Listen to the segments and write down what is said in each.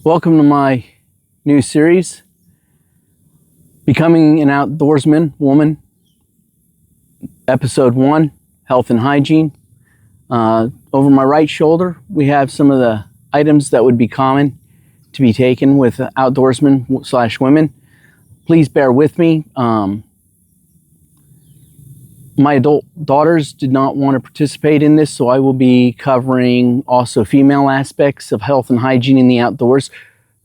Welcome to my new series, Becoming an Outdoorsman Woman, Episode 1, Health and Hygiene. Over my right shoulder, we have some of the items that would be common to be taken with outdoorsmen/women. Please bear with me. My adult daughters did not want to participate in this, so I will be covering also female aspects of health and hygiene in the outdoors.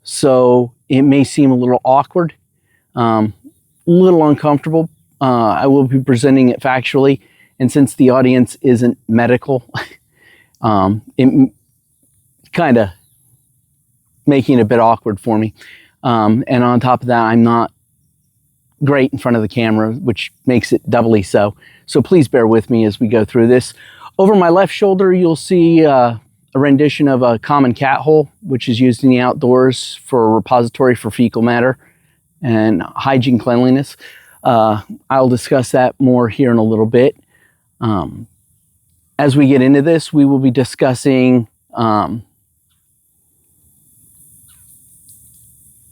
So it may seem a little awkward, a little uncomfortable. I will be presenting it factually, and since the audience isn't medical, it kind of making it a bit awkward for me. And on top of that, I'm not great in front of the camera, which makes it doubly so. So please bear with me as we go through this. Over my left shoulder, you'll see a rendition of a common cat hole, which is used in the outdoors for a repository for fecal matter and hygiene cleanliness. I'll discuss that more here in a little bit. As we get into this, we will be discussing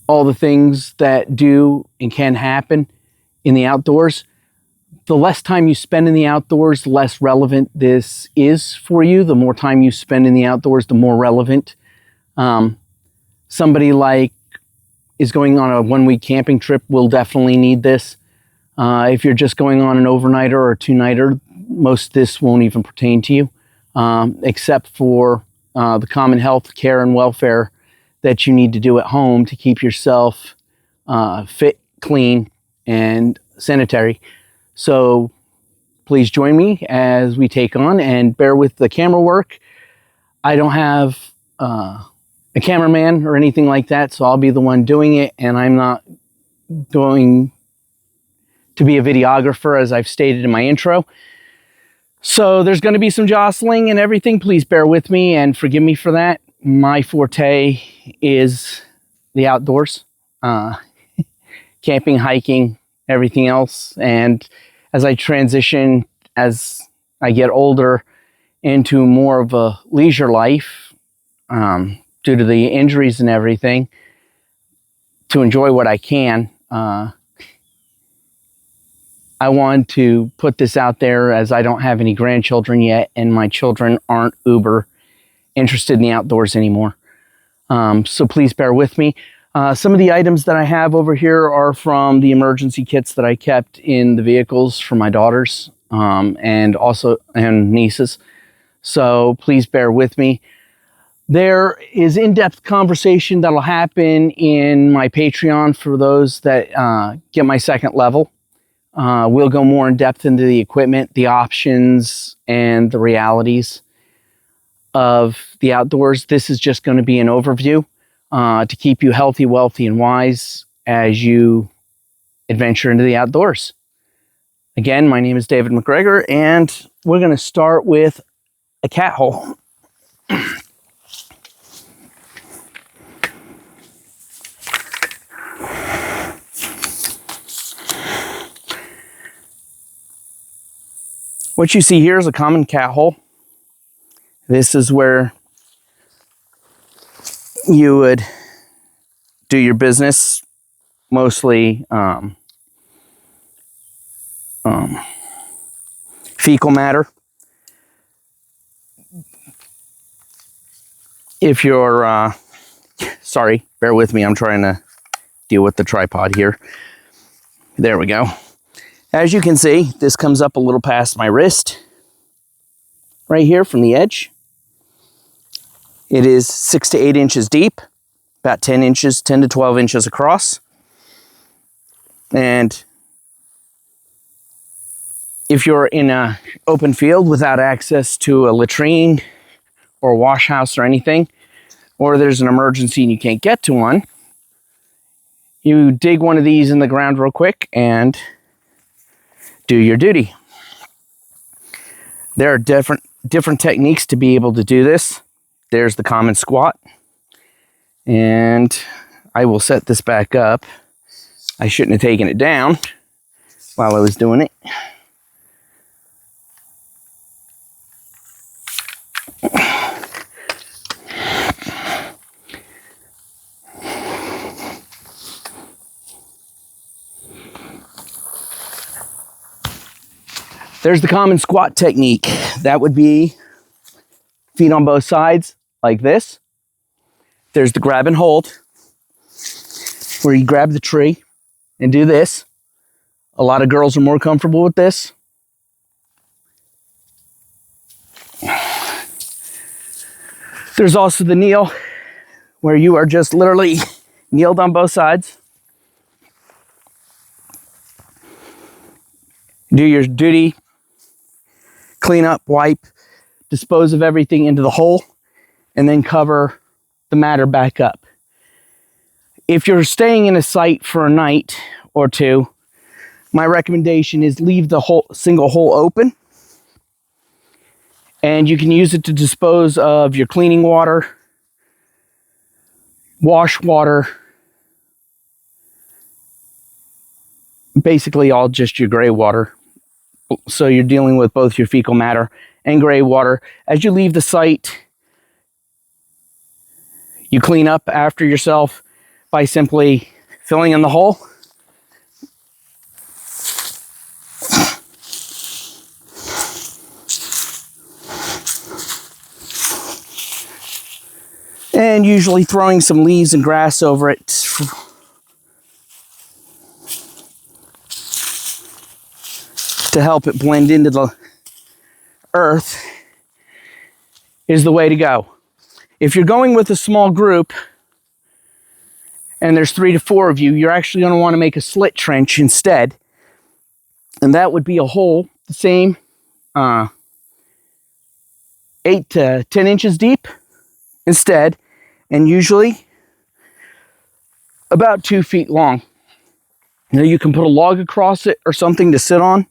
all the things that do and can happen in the outdoors. The less time you spend in the outdoors, the less relevant this is for you. The more time you spend in the outdoors, the more relevant. Somebody like is going on a 1-week camping trip will definitely need this. If you're just going on an overnighter or a 2-nighter, most of this won't even pertain to you, except for the common health care and welfare that you need to do at home to keep yourself fit, clean, and sanitary. So please join me as we take on, and bear with the camera work. I don't have a cameraman or anything like that, so I'll be the one doing it, and I'm not going to be a videographer, as I've stated in my intro. So there's going to be some jostling and everything. Please bear with me and forgive me for that. My forte is the outdoors, camping, hiking, everything else. And as I transition, as I get older, into more of a leisure life, due to the injuries and everything, to enjoy what I can, I want to put this out there, as I don't have any grandchildren yet, and my children aren't uber interested in the outdoors anymore. So please bear with me. Some of the items that I have over here are from the emergency kits that I kept in the vehicles for my daughters, and nieces. So please bear with me. There is in-depth conversation that'll happen in my Patreon for those that get my second level. We'll go more in depth into the equipment, the options, and the realities of the outdoors. This is just going to be an overview to keep you healthy, wealthy, and wise as you adventure into the outdoors. Again, my name is David McGregor, and we're going to start with a cat hole. What you see here is a common cat hole. This is where you would do your business, mostly fecal matter. If you're, sorry, bear with me, I'm trying to deal with the tripod here. There we go. As you can see, this comes up a little past my wrist, right here from the edge. It is 6 to 8 inches deep, about 10 to 12 inches across. And if you're in an open field without access to a latrine or a wash house or anything, or there's an emergency and you can't get to one, you dig one of these in the ground real quick and do your duty. There are different techniques to be able to do this. There's the common squat, and I will set this back up. I shouldn't have taken it down while I was doing it. There's the common squat technique. That would be feet on both sides like this. There's the grab and hold, where you grab the tree and do this. A lot of girls are more comfortable with this. There's also the kneel, where you are just literally kneeled on both sides. Do your duty, clean up, wipe, dispose of everything into the hole, and then cover the matter back up. If you're staying in a site for a night or two, my recommendation is leave the single hole open, and you can use it to dispose of your cleaning water, wash water, basically all just your gray water. So you're dealing with both your fecal matter and gray water. As you leave the site, you clean up after yourself by simply filling in the hole. And usually throwing some leaves and grass over it to help it blend into the earth is the way to go. If you're going with a small group and there's 3 to 4 of you, you're actually going to want to make a slit trench instead. And that would be a hole the same 8 to 10 inches deep instead, and usually about 2 feet long. Now you can put a log across it or something to sit on,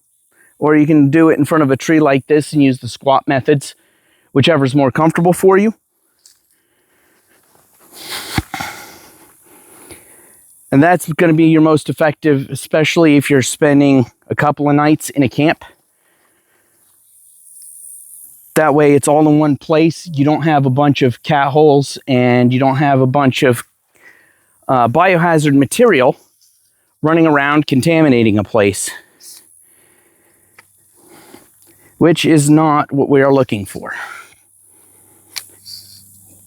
or you can do it in front of a tree like this and use the squat methods, whichever is more comfortable for you. And that's going to be your most effective, especially if you're spending a couple of nights in a camp. That way it's all in one place. You don't have a bunch of cat holes, and you don't have a bunch of biohazard material running around contaminating a place, which is not what we are looking for.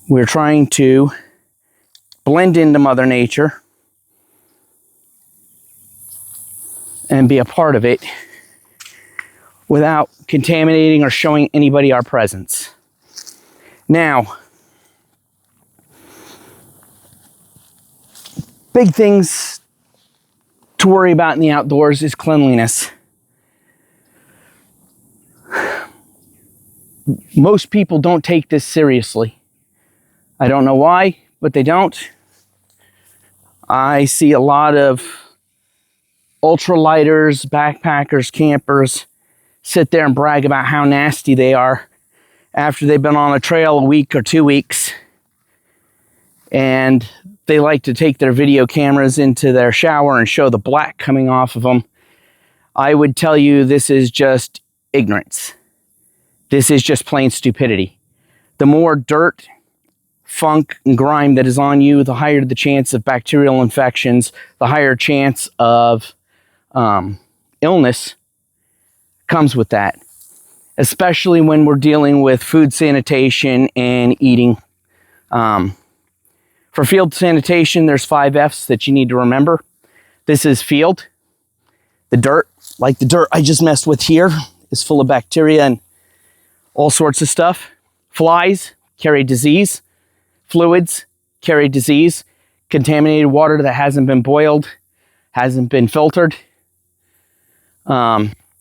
We're trying to blend into Mother Nature and be a part of it without contaminating or showing anybody our presence. Now, big things to worry about in the outdoors is cleanliness. Most people don't take this seriously. I don't know why, but they don't. I see a lot of ultralighters, backpackers, campers sit there and brag about how nasty they are after they've been on a trail a week or 2 weeks. And they like to take their video cameras into their shower and show the black coming off of them. I would tell you this is just ignorance. This is just plain stupidity. The more dirt, funk, and grime that is on you, the higher the chance of bacterial infections, the higher chance of illness comes with that, especially when we're dealing with food sanitation and eating. For field sanitation, there's 5 F's that you need to remember. This is field. The dirt, like the dirt I just messed with here, is full of bacteria and all sorts of stuff. Flies carry disease. Fluids carry disease. Contaminated water that hasn't been boiled, hasn't been filtered.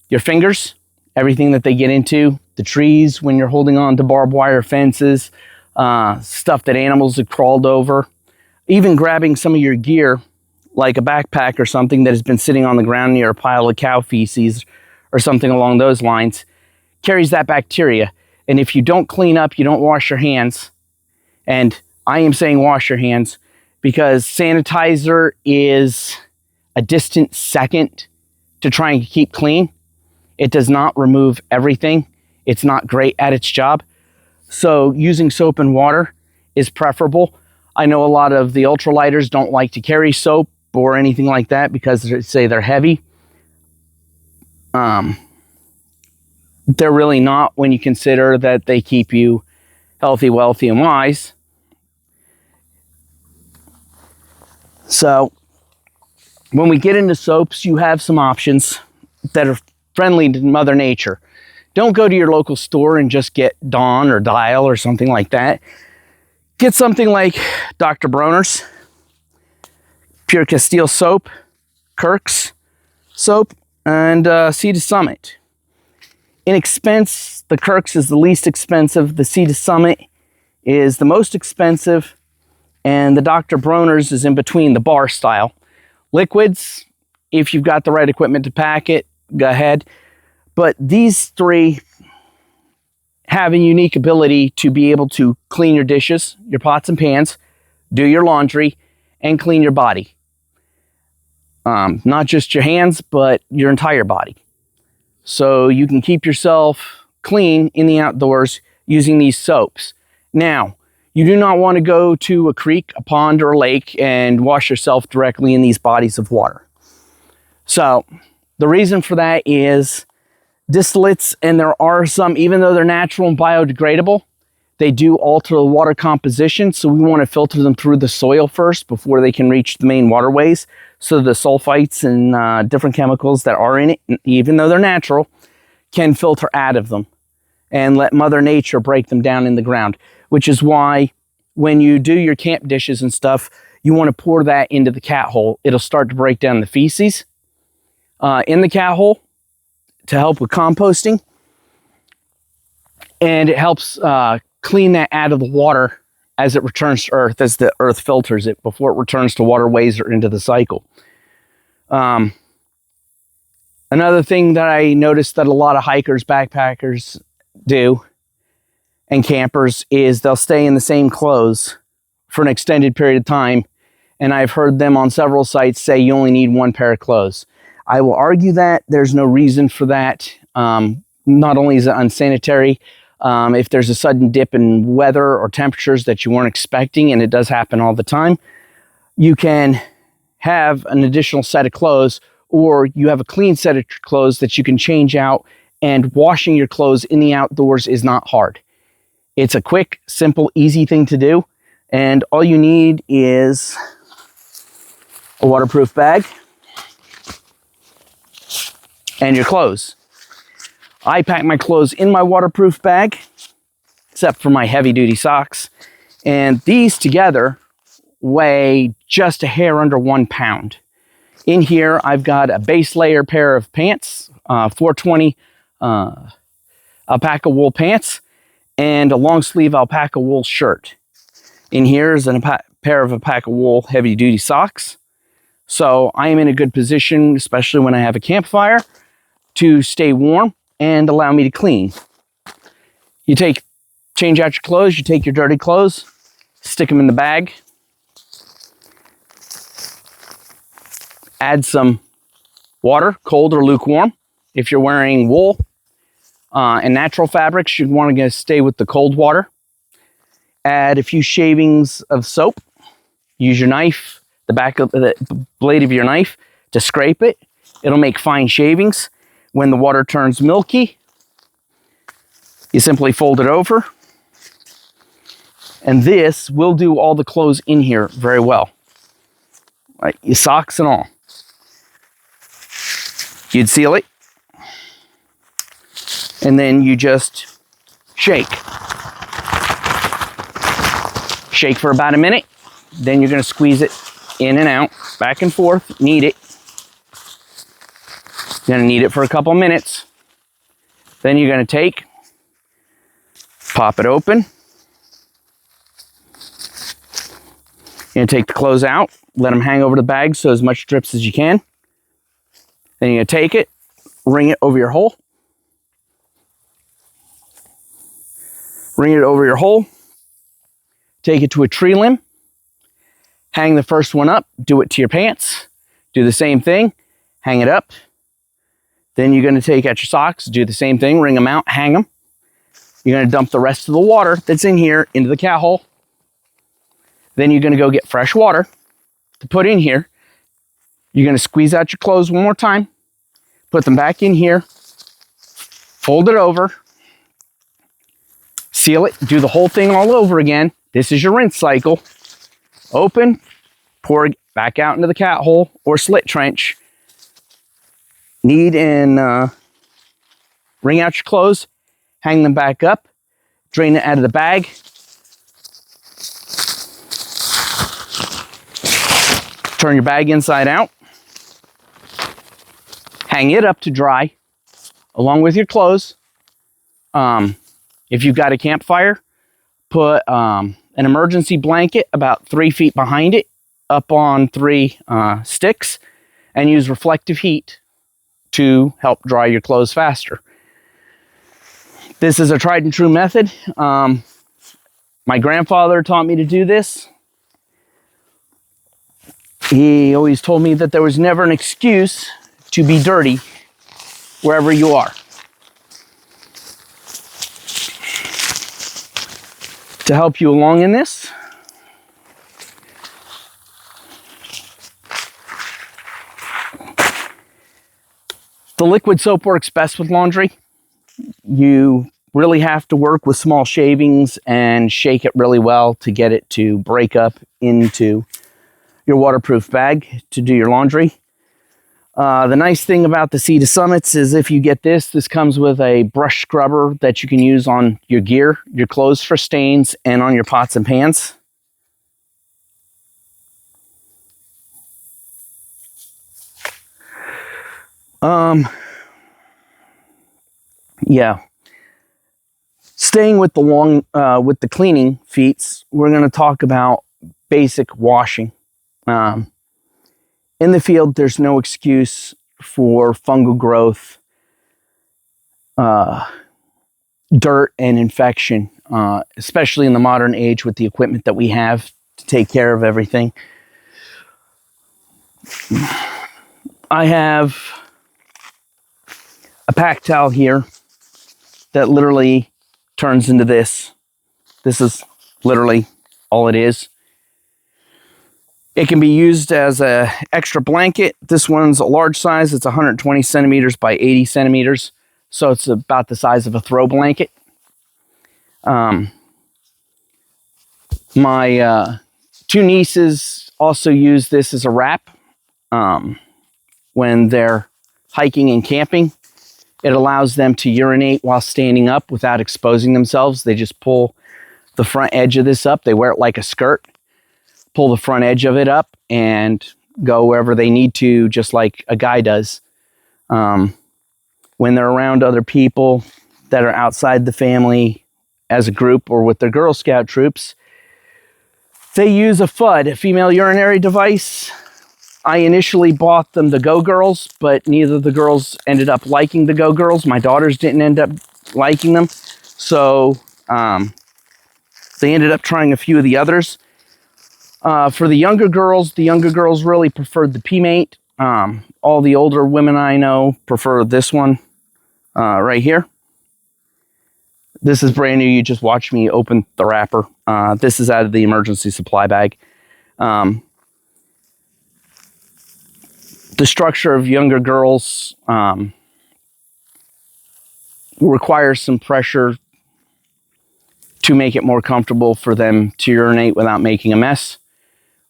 Your fingers, everything that they get into, the trees when you're holding on to barbed wire fences, stuff that animals have crawled over, even grabbing some of your gear like a backpack or something that has been sitting on the ground near a pile of cow feces or something along those lines, carries that bacteria. And if you don't clean up, you don't wash your hands, and I am saying wash your hands because sanitizer is a distant second to try and keep clean. It does not remove everything. It's not great at its job. So using soap and water is preferable. I know a lot of the ultralighters don't like to carry soap or anything like that because they say they're heavy. they're really not when you consider that they keep you healthy, wealthy, and wise. So when we get into soaps, you have some options that are friendly to Mother Nature. Don't go to your local store and just get Dawn or Dial or something like that. Get something like Dr. Bronner's, Pure Castile soap, Kirk's soap, and Sea to Summit. In expense, the Kirk's is the least expensive, the Sea to Summit is the most expensive, and the Dr. Bronner's is in between, the bar style. Liquids, if you've got the right equipment to pack it, go ahead. But these three have a unique ability to be able to clean your dishes, your pots and pans, do your laundry, and clean your body. Not just your hands, but your entire body. So you can keep yourself clean in the outdoors using these soaps. Now, you do not want to go to a creek, a pond, or a lake and wash yourself directly in these bodies of water. So the reason for that is distillates, and there are some, even though they're natural and biodegradable, they do alter the water composition. So we want to filter them through the soil first before they can reach the main waterways. So the sulfites and different chemicals that are in it, even though they're natural, can filter out of them and let Mother Nature break them down in the ground. Which is why when you do your camp dishes and stuff, you want to pour that into the cat hole. It'll start to break down the feces in the cat hole to help with composting. And it helps clean that out of the water as it returns to earth, as the earth filters it before it returns to waterways or into the cycle. Another thing that I noticed that a lot of hikers, backpackers do, and campers, is they'll stay in the same clothes for an extended period of time. And I've heard them on several sites say you only need one pair of clothes. I will argue that there's no reason for that. Not only is it unsanitary, if there's a sudden dip in weather or temperatures that you weren't expecting, and it does happen all the time, you can have an additional set of clothes, or you have a clean set of clothes that you can change out, and washing your clothes in the outdoors is not hard. It's a quick, simple, easy thing to do, and all you need is a waterproof bag and your clothes. I pack my clothes in my waterproof bag, except for my heavy-duty socks, and these together weigh just a hair under 1 pound. In here, I've got a base layer pair of pants, 420 alpaca wool pants, and a long sleeve alpaca wool shirt. In here is a pair of alpaca wool heavy-duty socks. So I am in a good position, especially when I have a campfire, to stay warm and allow me to clean. You change out your clothes, you take your dirty clothes, stick them in the bag, add some water, cold or lukewarm. If you're wearing wool and natural fabrics, you'd want to stay with the cold water. Add a few shavings of soap. Use your knife, the back of the blade of your knife, to scrape it. It'll make fine shavings. When the water turns milky, you simply fold it over. And this will do all the clothes in here very well. Like your socks and all. You'd seal it. And then you just shake. Shake for about a minute. Then you're going to squeeze it in and out, back and forth, knead it. You're going to knead it for a couple minutes. Then you're going to pop it open. You're going to take the clothes out, let them hang over the bag so as much drips as you can. Then you're going to take it, ring it over your hole. Ring it over your hole. Take it to a tree limb. Hang the first one up. Do it to your pants. Do the same thing. Hang it up. Then you're going to take out your socks. Do the same thing. Wring them out. Hang them. You're going to dump the rest of the water that's in here into the cat hole. Then you're going to go get fresh water to put in here. You're going to squeeze out your clothes one more time. Put them back in here. fold it over, seal it, do the whole thing all over again. This is your rinse cycle. Open, pour it back out into the cat hole or slit trench. Knead and wring out your clothes, hang them back up, drain it out of the bag. Turn your bag inside out. Hang it up to dry along with your clothes. If you've got a campfire, put an emergency blanket about 3 feet behind it up on 3 sticks and use reflective heat to help dry your clothes faster. This is a tried and true method. My grandfather taught me to do this. He always told me that there was never an excuse to be dirty wherever you are. To help you along in this, the liquid soap works best with laundry. You really have to work with small shavings and shake it really well to get it to break up into your waterproof bag to do your laundry. The nice thing about the Sea to Summits is if you get this comes with a brush scrubber that you can use on your gear, your clothes for stains, and on your pots and pans. Yeah. Staying with with the cleaning feats, we're going to talk about basic washing. In the field, there's no excuse for fungal growth, dirt, and infection, especially in the modern age with the equipment that we have to take care of everything. I have a pack towel here that literally turns into this. This is literally all it is. It can be used as an extra blanket. This one's a large size. It's 120 centimeters by 80 centimeters. So it's about the size of a throw blanket. My 2 nieces also use this as a wrap when they're hiking and camping. It allows them to urinate while standing up without exposing themselves. They just pull the front edge of this up. They wear it like a skirt. Pull the front edge of it up and go wherever they need to, just like a guy does. When they're around other people that are outside the family as a group or with their Girl Scout troops, they use a FUD, a female urinary device. I initially bought them the Go Girls, but neither of the girls ended up liking the Go Girls. My daughters didn't end up liking them. So they ended up trying a few of the others. For the younger girls really preferred the P-Mate. All the older women I know prefer this one right here. This is brand new. You just watched me open the wrapper. This is out of the emergency supply bag. The structure of younger girls requires some pressure to make it more comfortable for them to urinate without making a mess.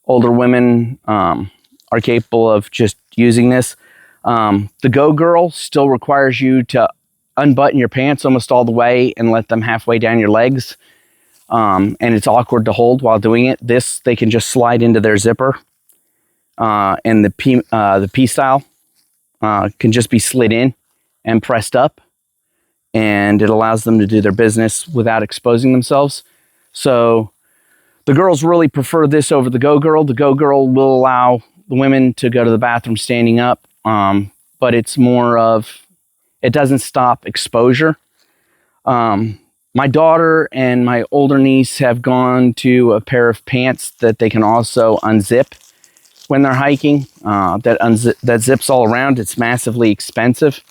Older women are capable of just using this. The Go Girl still requires you to unbutton your pants almost all the way and let them halfway down your legs. And it's awkward to hold while doing it. This, they can just slide into their zipper. And the P style can just be slid in and pressed up. And it allows them to do their business without exposing themselves. So the girls really prefer this over the Go Girl. The Go Girl will allow the women to go to the bathroom standing up, but it's more of, it doesn't stop exposure. My daughter and my older niece have gone to a pair of pants that they can also unzip when they're hiking. That zips all around. It's massively expensive.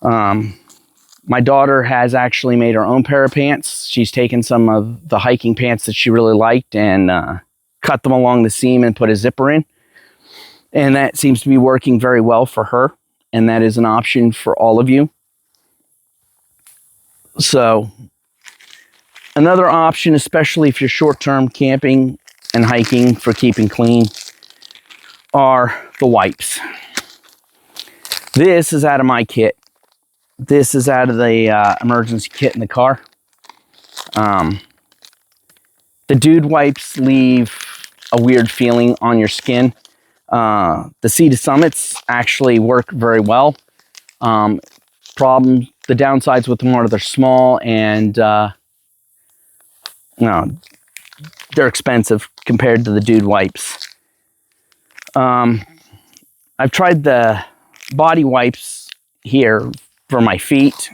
My daughter has actually made her own pair of pants. She's taken some of the hiking pants that she really liked and cut them along the seam and put a zipper in. And that seems to be working very well for her. And that is an option for all of you. So another option, especially if you're short-term camping and hiking for keeping clean, are the wipes. This is out of my kit. This is out of the emergency kit in the car. The dude wipes leave a weird feeling on your skin. The Sea to Summits actually work very well. The downsides with them are they're small and no, they're expensive compared to the dude wipes. I've tried the body wipes here for my feet,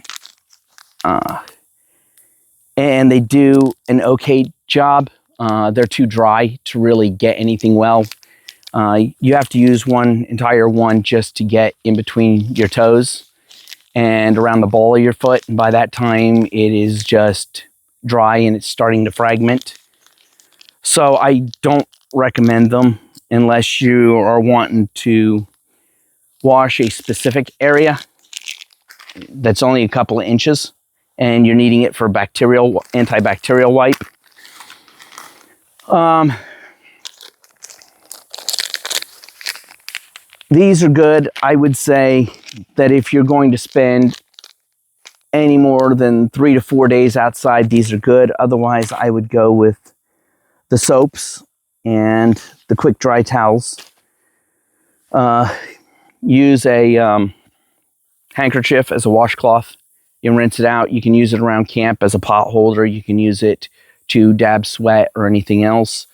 and they do an okay job. They're too dry to really get anything well. You have to use one entire one just to get in between your toes and around the ball of your foot, and by that time it is just dry and it's starting to fragment. So I don't recommend them unless you are wanting to wash a specific area that's only a couple of inches and you're needing it for antibacterial wipe. These are good. I would say that if you're going to spend any more than 3 to 4 days outside, these are good. Otherwise, I would go with the soaps and the quick dry towels. Use a handkerchief as a washcloth. You rinse it out. You can use it around camp as a pot holder. You can use it to dab sweat or anything else.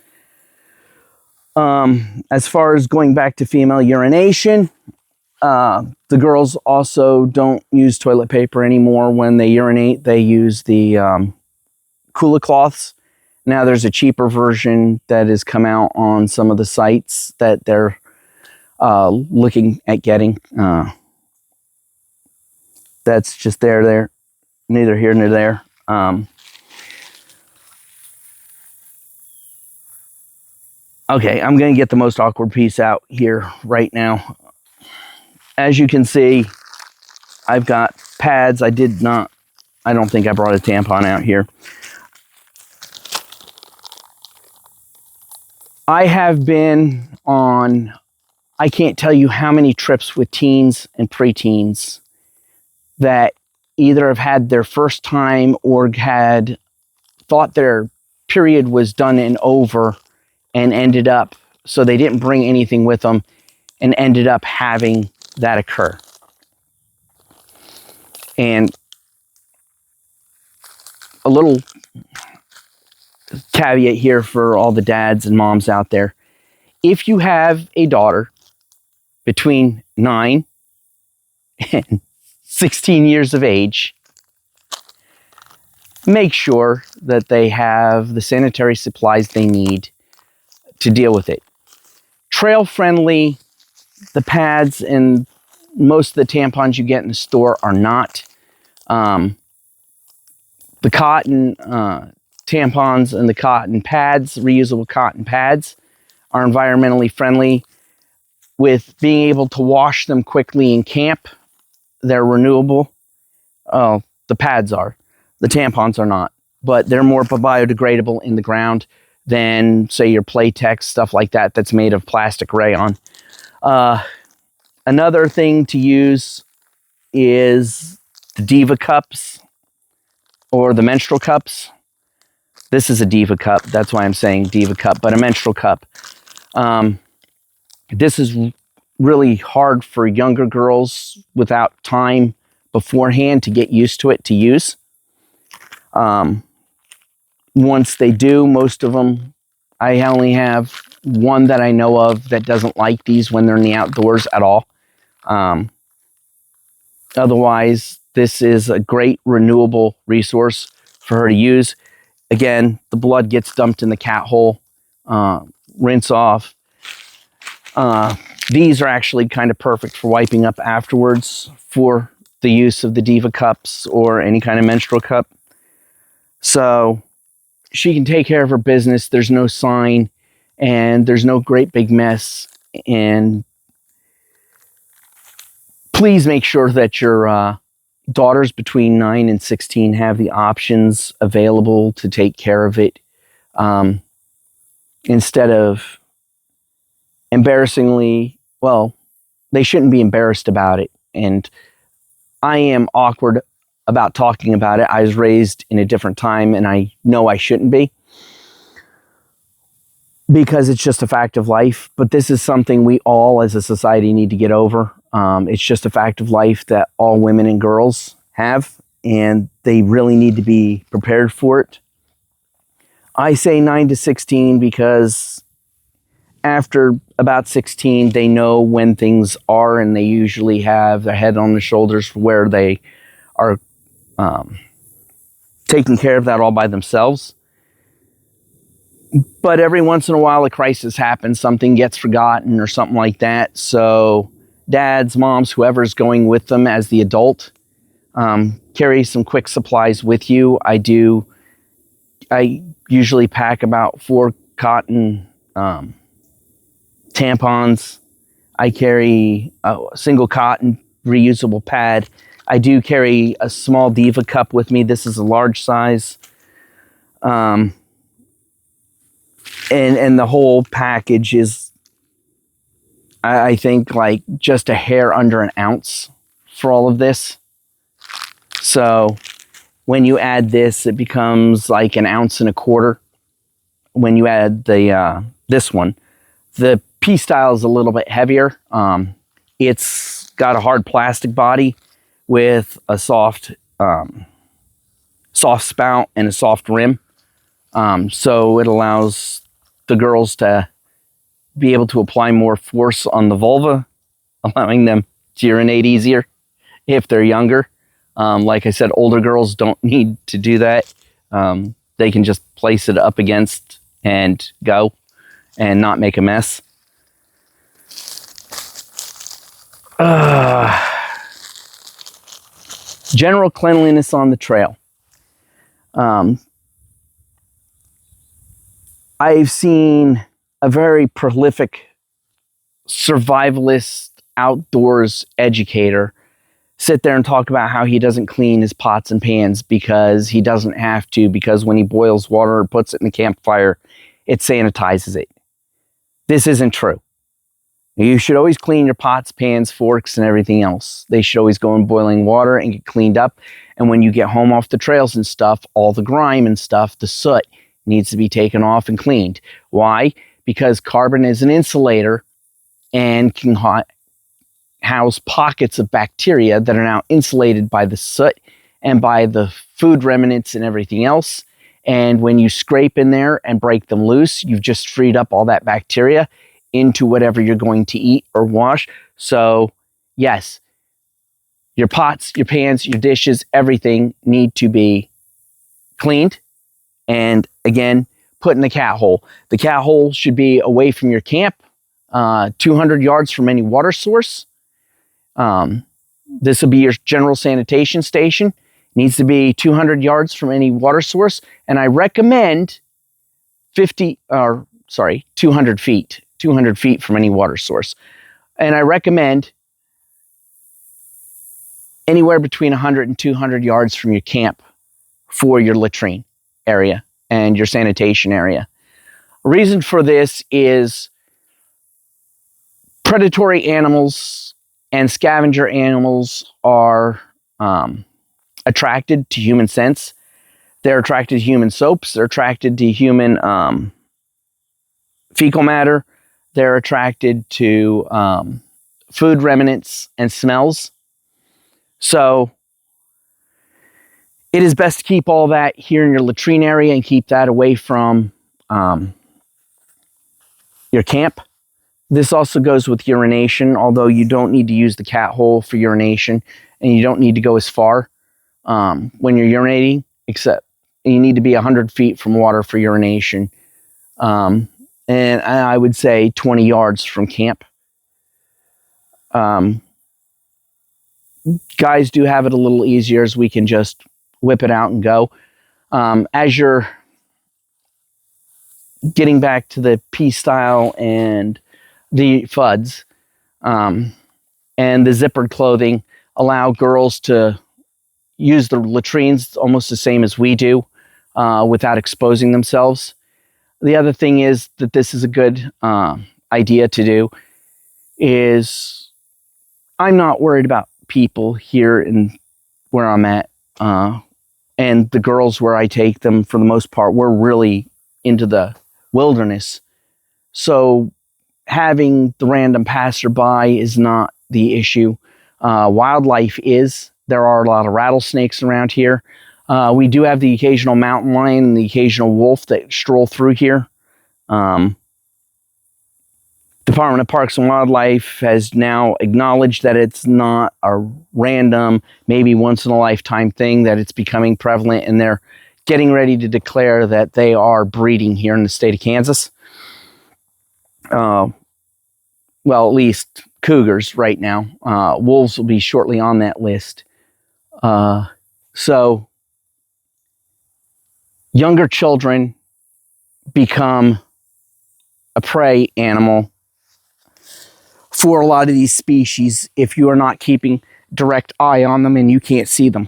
As far as going back to female urination, the girls also don't use toilet paper anymore when they urinate. They use the Kula cloths. Now there's a cheaper version that has come out on some of the sites that they're looking at getting. That's just there, neither here nor there. Okay, I'm going to get the most awkward piece out here right now. As you can see, I've got pads. I don't think I brought a tampon out here. I have been on, I can't tell you how many trips with teens and preteens that either have had their first time or had thought their period was done and over and ended up, so they didn't bring anything with them and ended up having that occur. And a little caveat here for all the dads and moms out there. If you have a daughter between 9 and 16 years of age, make sure that they have the sanitary supplies they need to deal with it. Trail friendly, the pads and most of the tampons you get in the store are not. The cotton tampons and the cotton pads, reusable cotton pads, are environmentally friendly. With being able to wash them quickly in camp, they're renewable. Oh, the pads are. The tampons are not. But they're more biodegradable in the ground than, say, your Playtex, stuff like that, that's made of plastic rayon. Another thing to use is the Diva cups or the menstrual cups. This is a Diva cup. That's why I'm saying Diva cup, but a menstrual cup. This is really hard for younger girls without time beforehand to get used to it to use. Once they do, most of them, I only have one that I know of that doesn't like these when they're in the outdoors at all. Otherwise, this is a great renewable resource for her to use. Again, the blood gets dumped in the cat hole, rinse off. These are actually kind of perfect for wiping up afterwards for the use of the Diva cups or any kind of menstrual cup. So she can take care of her business. There's no sign and there's no great big mess. And please make sure that you're daughters between 9 and 16 have the options available to take care of it, instead of embarrassingly, well, they shouldn't be embarrassed about it. And I am awkward about talking about it. I was raised in a different time, and I know I shouldn't be, because it's just a fact of life. But this is something we all as a society need to get over. It's just a fact of life that all women and girls have, and they really need to be prepared for it. I say 9 to 16 because after about 16, they know when things are, and they usually have their head on their shoulders where they are taking care of that all by themselves. But every once in a while, a crisis happens, something gets forgotten or something like that. So dads, moms, whoever's going with them as the adult, carry some quick supplies with you. I usually pack about 4 cotton tampons. I carry a single cotton reusable pad. I do carry a small Diva cup with me. This is a large size. And the whole package is, I think, like just a hair under an ounce for all of this. So when you add this, it becomes like 1.25 ounces. When you add the this one, the P style is a little bit heavier. It's got a hard plastic body with a soft spout and a soft rim. So it allows the girls to be able to apply more force on the vulva, allowing them to urinate easier if they're younger. Like I said, older girls don't need to do that. They can just place it up against and go and not make a mess. General cleanliness on the trail. I've seen a very prolific survivalist outdoors educator sit there and talk about how he doesn't clean his pots and pans because he doesn't have to, because when he boils water or puts it in the campfire, it sanitizes it. This isn't true. You should always clean your pots, pans, forks, and everything else. They should always go in boiling water and get cleaned up. And when you get home off the trails and stuff, all the grime and stuff, the soot, needs to be taken off and cleaned. Why? Because carbon is an insulator and can house pockets of bacteria that are now insulated by the soot and by the food remnants and everything else. And when you scrape in there and break them loose, you've just freed up all that bacteria into whatever you're going to eat or wash. So yes, your pots, your pans, your dishes, everything need to be cleaned. And again, put in the cat hole. The cat hole should be away from your camp, 200 yards from any water source. This will be your general sanitation station. It needs to be 200 yards from any water source. And I recommend 200 feet from any water source. And I recommend anywhere between 100 and 200 yards from your camp for your latrine area and your sanitation area. The reason for this is predatory animals and scavenger animals are attracted to human scents. They're attracted to human soaps. They're attracted to human fecal matter. They're attracted to food remnants and smells. So it is best to keep all that here in your latrine area and keep that away from your camp. This also goes with urination, although you don't need to use the cat hole for urination, and you don't need to go as far when you're urinating, except you need to be 100 feet from water for urination. And I would say 20 yards from camp. Guys do have it a little easier, as we can just whip it out and go. As you're getting back to the P-style and the FUDs, and the zippered clothing allow girls to use the latrines almost the same as we do without exposing themselves. The other thing is that this is a good idea to do is I'm not worried about people here in where I'm at. And the girls where I take them, for the most part, we're really into the wilderness. So having the random passerby is not the issue. Wildlife is. There are a lot of rattlesnakes around here. We do have the occasional mountain lion and the occasional wolf that stroll through here. Department of Parks and Wildlife has now acknowledged that it's not a random, maybe once in a lifetime thing, that it's becoming prevalent, and they're getting ready to declare that they are breeding here in the state of Kansas. Well, at least cougars right now. Wolves will be shortly on that list. So younger children become a prey animal for a lot of these species if you are not keeping direct eye on them and you can't see them.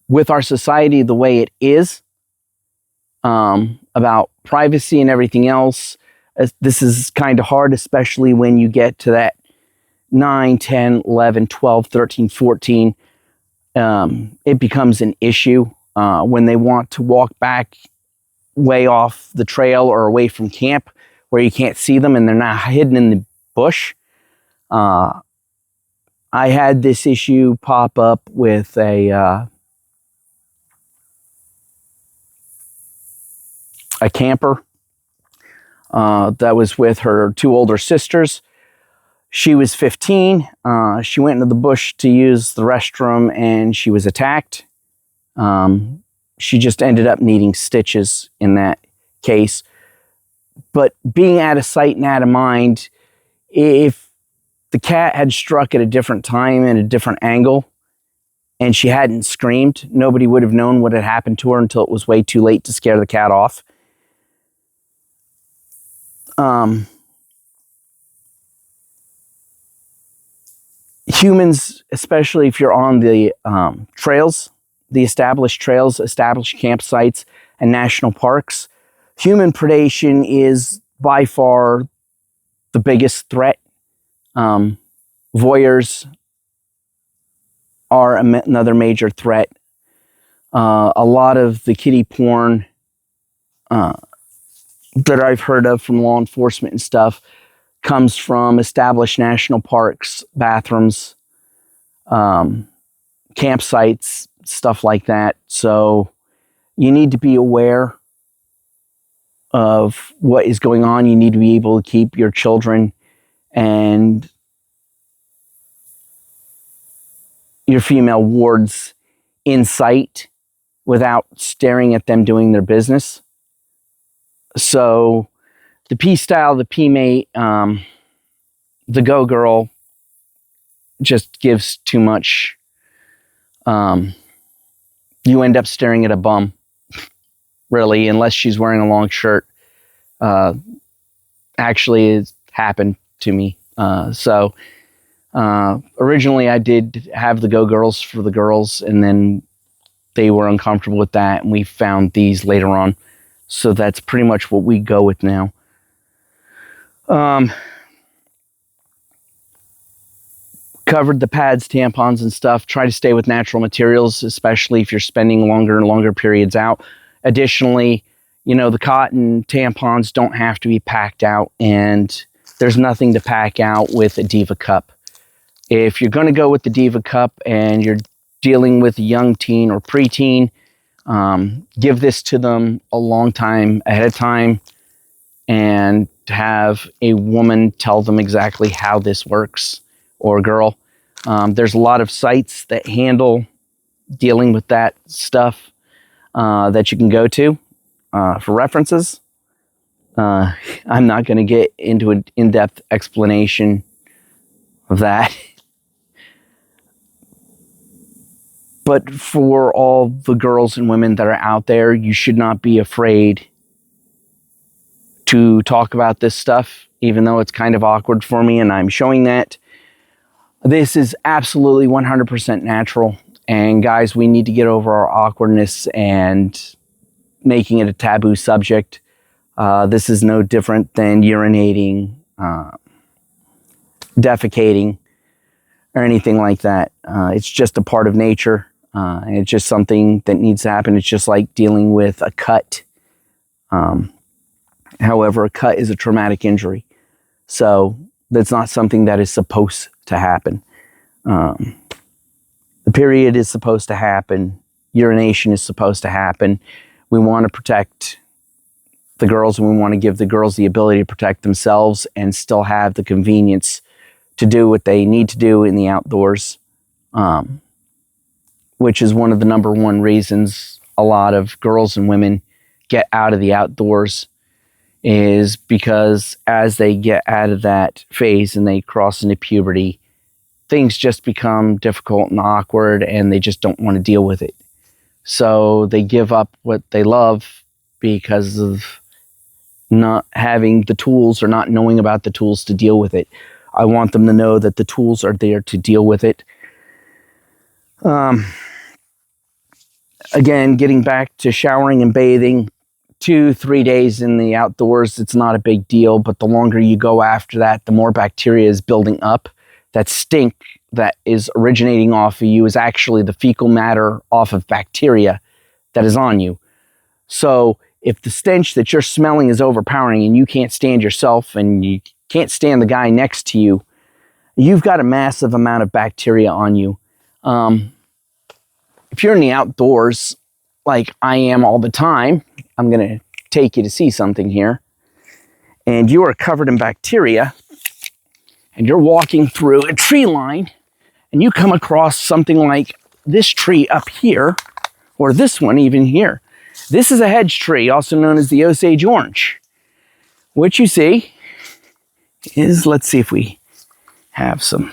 With our society the way it is, about privacy and everything else, this is kind of hard, especially when you get to that 9, 10, 11, 12, 13, 14. It becomes an issue when they want to walk back way off the trail or away from camp where you can't see them and they're not hidden in the bush. I had this issue pop up with a camper that was with her 2 older sisters. She was 15. She went into the bush to use the restroom and she was attacked. She just ended up needing stitches in that case. But being out of sight and out of mind, if the cat had struck at a different time and a different angle and she hadn't screamed, nobody would have known what had happened to her until it was way too late to scare the cat off. Humans, especially if you're on the trails, the established trails, established campsites, and national parks, human predation is by far the biggest threat. Voyeurs are another major threat. A lot of the kiddie porn that I've heard of from law enforcement and stuff comes from established national parks, bathrooms, campsites, stuff like that. So you need to be aware of what is going on. You need to be able to keep your children and your female wards in sight without staring at them doing their business. So the P-style, the P-mate, the go-girl just gives too much. You end up staring at a bum, really, unless she's wearing a long shirt. Actually, it's happened to me. Originally I did have the go-girls for the girls, and then they were uncomfortable with that, and we found these later on. So that's pretty much what we go with now. Covered the pads, tampons, and stuff. Try to stay with natural materials, especially if you're spending longer and longer periods out. Additionally, the cotton tampons don't have to be packed out, and there's nothing to pack out with a Diva cup. If you're going to go with the Diva cup and you're dealing with a young teen or preteen, give this to them a long time ahead of time and have a woman tell them exactly how this works, or a girl. There's a lot of sites that handle dealing with that stuff that you can go to for references. I'm not going to get into an in-depth explanation of that. But for all the girls and women that are out there, you should not be afraid to talk about this stuff, even though it's kind of awkward for me and I'm showing that. This is absolutely 100% natural. And guys, we need to get over our awkwardness and making it a taboo subject. This is no different than urinating, defecating, or anything like that. It's just a part of nature. And it's just something that needs to happen. It's just like dealing with a cut. However, a cut is a traumatic injury. So that's not something that is supposed to happen. The period is supposed to happen. Urination is supposed to happen. We want to protect the girls, and we want to give the girls the ability to protect themselves and still have the convenience to do what they need to do in the outdoors, which is one of the number one reasons a lot of girls and women get out of the outdoors, is because as they get out of that phase and they cross into puberty, things just become difficult and awkward, and they just don't want to deal with it. So they give up what they love because of not having the tools or not knowing about the tools to deal with it. I want them to know that the tools are there to deal with it. Again, getting back to showering and bathing, 2-3 days in the outdoors, it's not a big deal, but the longer you go after that, the more bacteria is building up. That stink that is originating off of you is actually the fecal matter off of bacteria that is on you. So if the stench that you're smelling is overpowering and you can't stand yourself and you can't stand the guy next to you, you've got a massive amount of bacteria on you. If you're in the outdoors, like I am all the time, I'm going to take you to see something here, and you are covered in bacteria, and you're walking through a tree line, and you come across something like this tree up here, or this one even here. This is a hedge tree, also known as the Osage orange. What you see is, let's see if we have some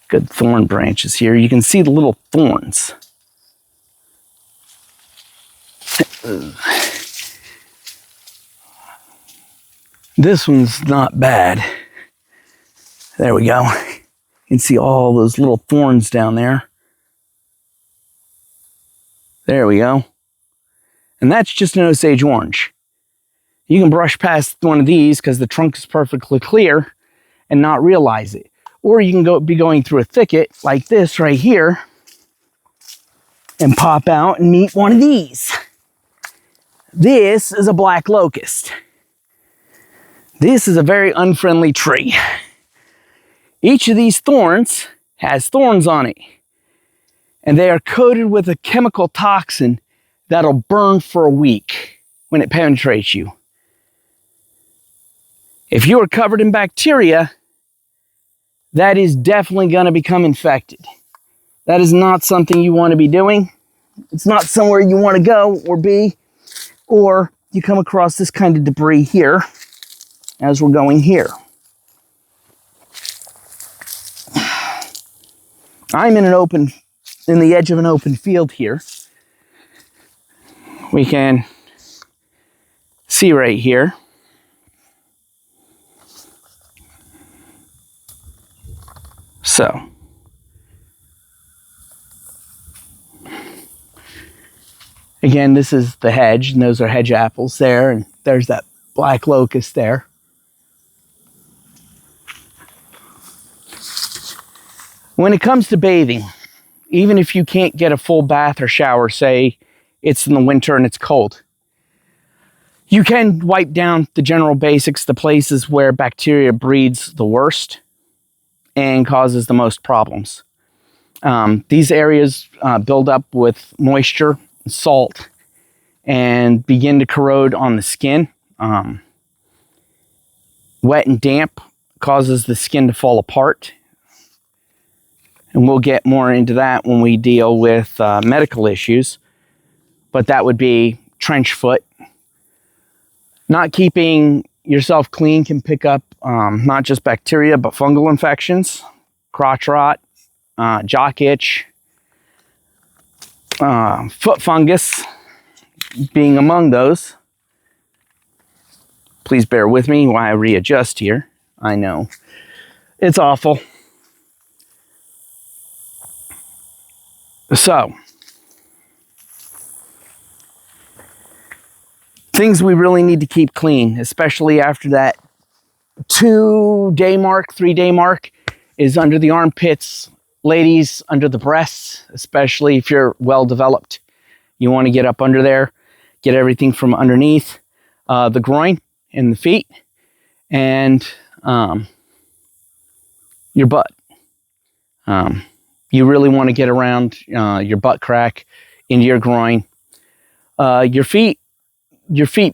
good thorn branches here. You can see the little thorns. This one's not bad. There we go. You can see all those little thorns down there. There we go. And that's just an Osage orange. You can brush past one of these because the trunk is perfectly clear and not realize it. Or you can be going through a thicket like this right here and pop out and meet one of these. This is a black locust. This is a very unfriendly tree. Each of these thorns has thorns on it, and they are coated with a chemical toxin that'll burn for a week when it penetrates you. If you are covered in bacteria, that is definitely going to become infected. That is not something you want to be doing. It's not somewhere you want to go or be. Or you come across this kind of debris here as we're going here. I'm in the edge of an open field here. We can see right here. So, again, this is the hedge, and those are hedge apples there, and there's that black locust there. When it comes to bathing, even if you can't get a full bath or shower, say it's in the winter and it's cold, you can wipe down the general basics, the places where bacteria breeds the worst and causes the most problems. These areas build up with moisture, salt, and begin to corrode on the skin. Wet and damp causes the skin to fall apart. And we'll get more into that when we deal with medical issues. But that would be trench foot. Not keeping yourself clean can pick up not just bacteria, but fungal infections, crotch rot, jock itch, foot fungus being among those. Please bear with me while I readjust here. I know it's awful. So, things we really need to keep clean, especially after that 2-day mark, 3-day mark, is under the armpits. Ladies, under the breasts, especially if you're well developed. You want to get up under there, get everything from underneath the groin and the feet, and your butt. You really want to get around your butt crack, into your groin. Your feet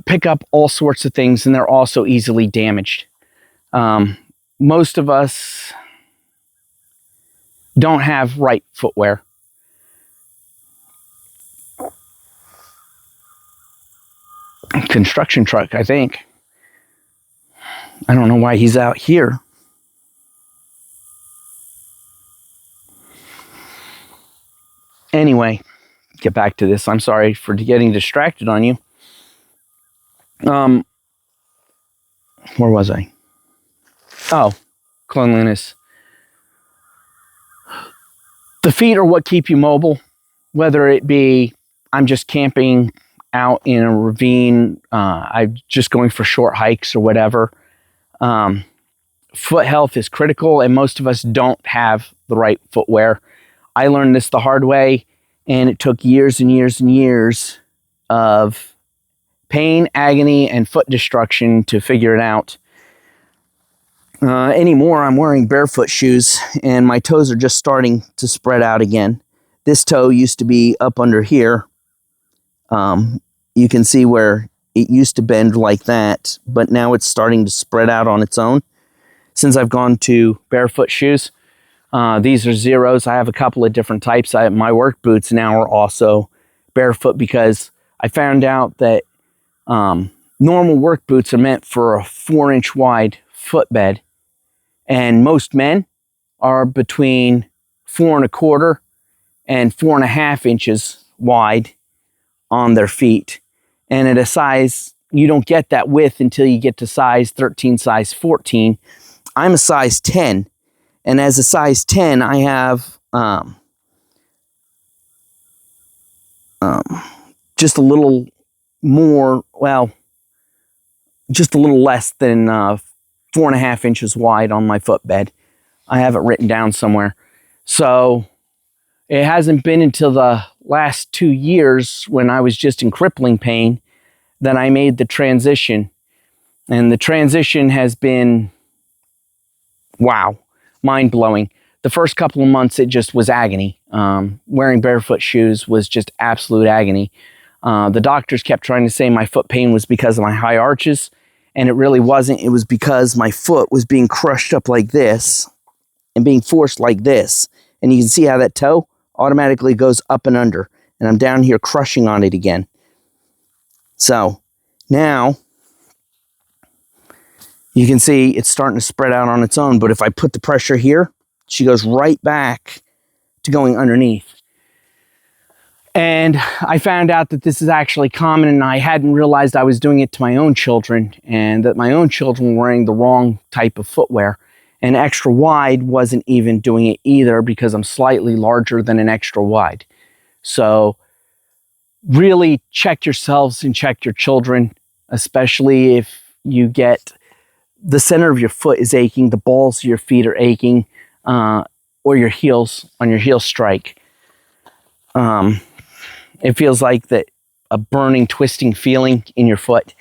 pick up all sorts of things, and they're also easily damaged. Most of us don't have right footwear. Construction truck, I think. I don't know why he's out here. Anyway, get back to this. I'm sorry for getting distracted on you. Where was I? Oh, cleanliness. The feet are what keep you mobile, whether it be I'm just camping out in a ravine, I'm just going for short hikes or whatever. Foot health is critical, and most of us don't have the right footwear. I learned this the hard way, and it took years and years and years of pain, agony, and foot destruction to figure it out. Anymore, I'm wearing barefoot shoes, and my toes are just starting to spread out again. This toe used to be up under here. You can see where it used to bend like that, but now it's starting to spread out on its own. Since I've gone to barefoot shoes, these are zeros. I have a couple of different types. My work boots now are also barefoot because I found out that normal work boots are meant for a 4-inch wide footbed, and most men are between 4¼ and 4½ inches wide on their feet. And at a size, you don't get that width until you get to size 13, size 14. I'm a size 10, and as a size 10, I have just a little more, well, just a little less than 4½ inches wide on my footbed. I have it written down somewhere. So it hasn't been until the last 2 years, when I was just in crippling pain, that I made the transition. And the transition has been, wow, mind-blowing. The first couple of months, it just was agony. Wearing barefoot shoes was just absolute agony. The doctors kept trying to say my foot pain was because of my high arches, and it really wasn't. It was because my foot was being crushed up like this and being forced like this. And you can see how that toe automatically goes up and under, and I'm down here crushing on it again. So now you can see it's starting to spread out on its own, but if I put the pressure here, she goes right back to going underneath. And I found out that this is actually common, and I hadn't realized I was doing it to my own children, and that my own children were wearing the wrong type of footwear. And extra wide wasn't even doing it either, because I'm slightly larger than an extra wide. So really check yourselves and check your children, especially if you get the center of your foot is aching, the balls of your feet are aching, or your heels, on your heel strike. It feels like that a burning, twisting feeling in your foot.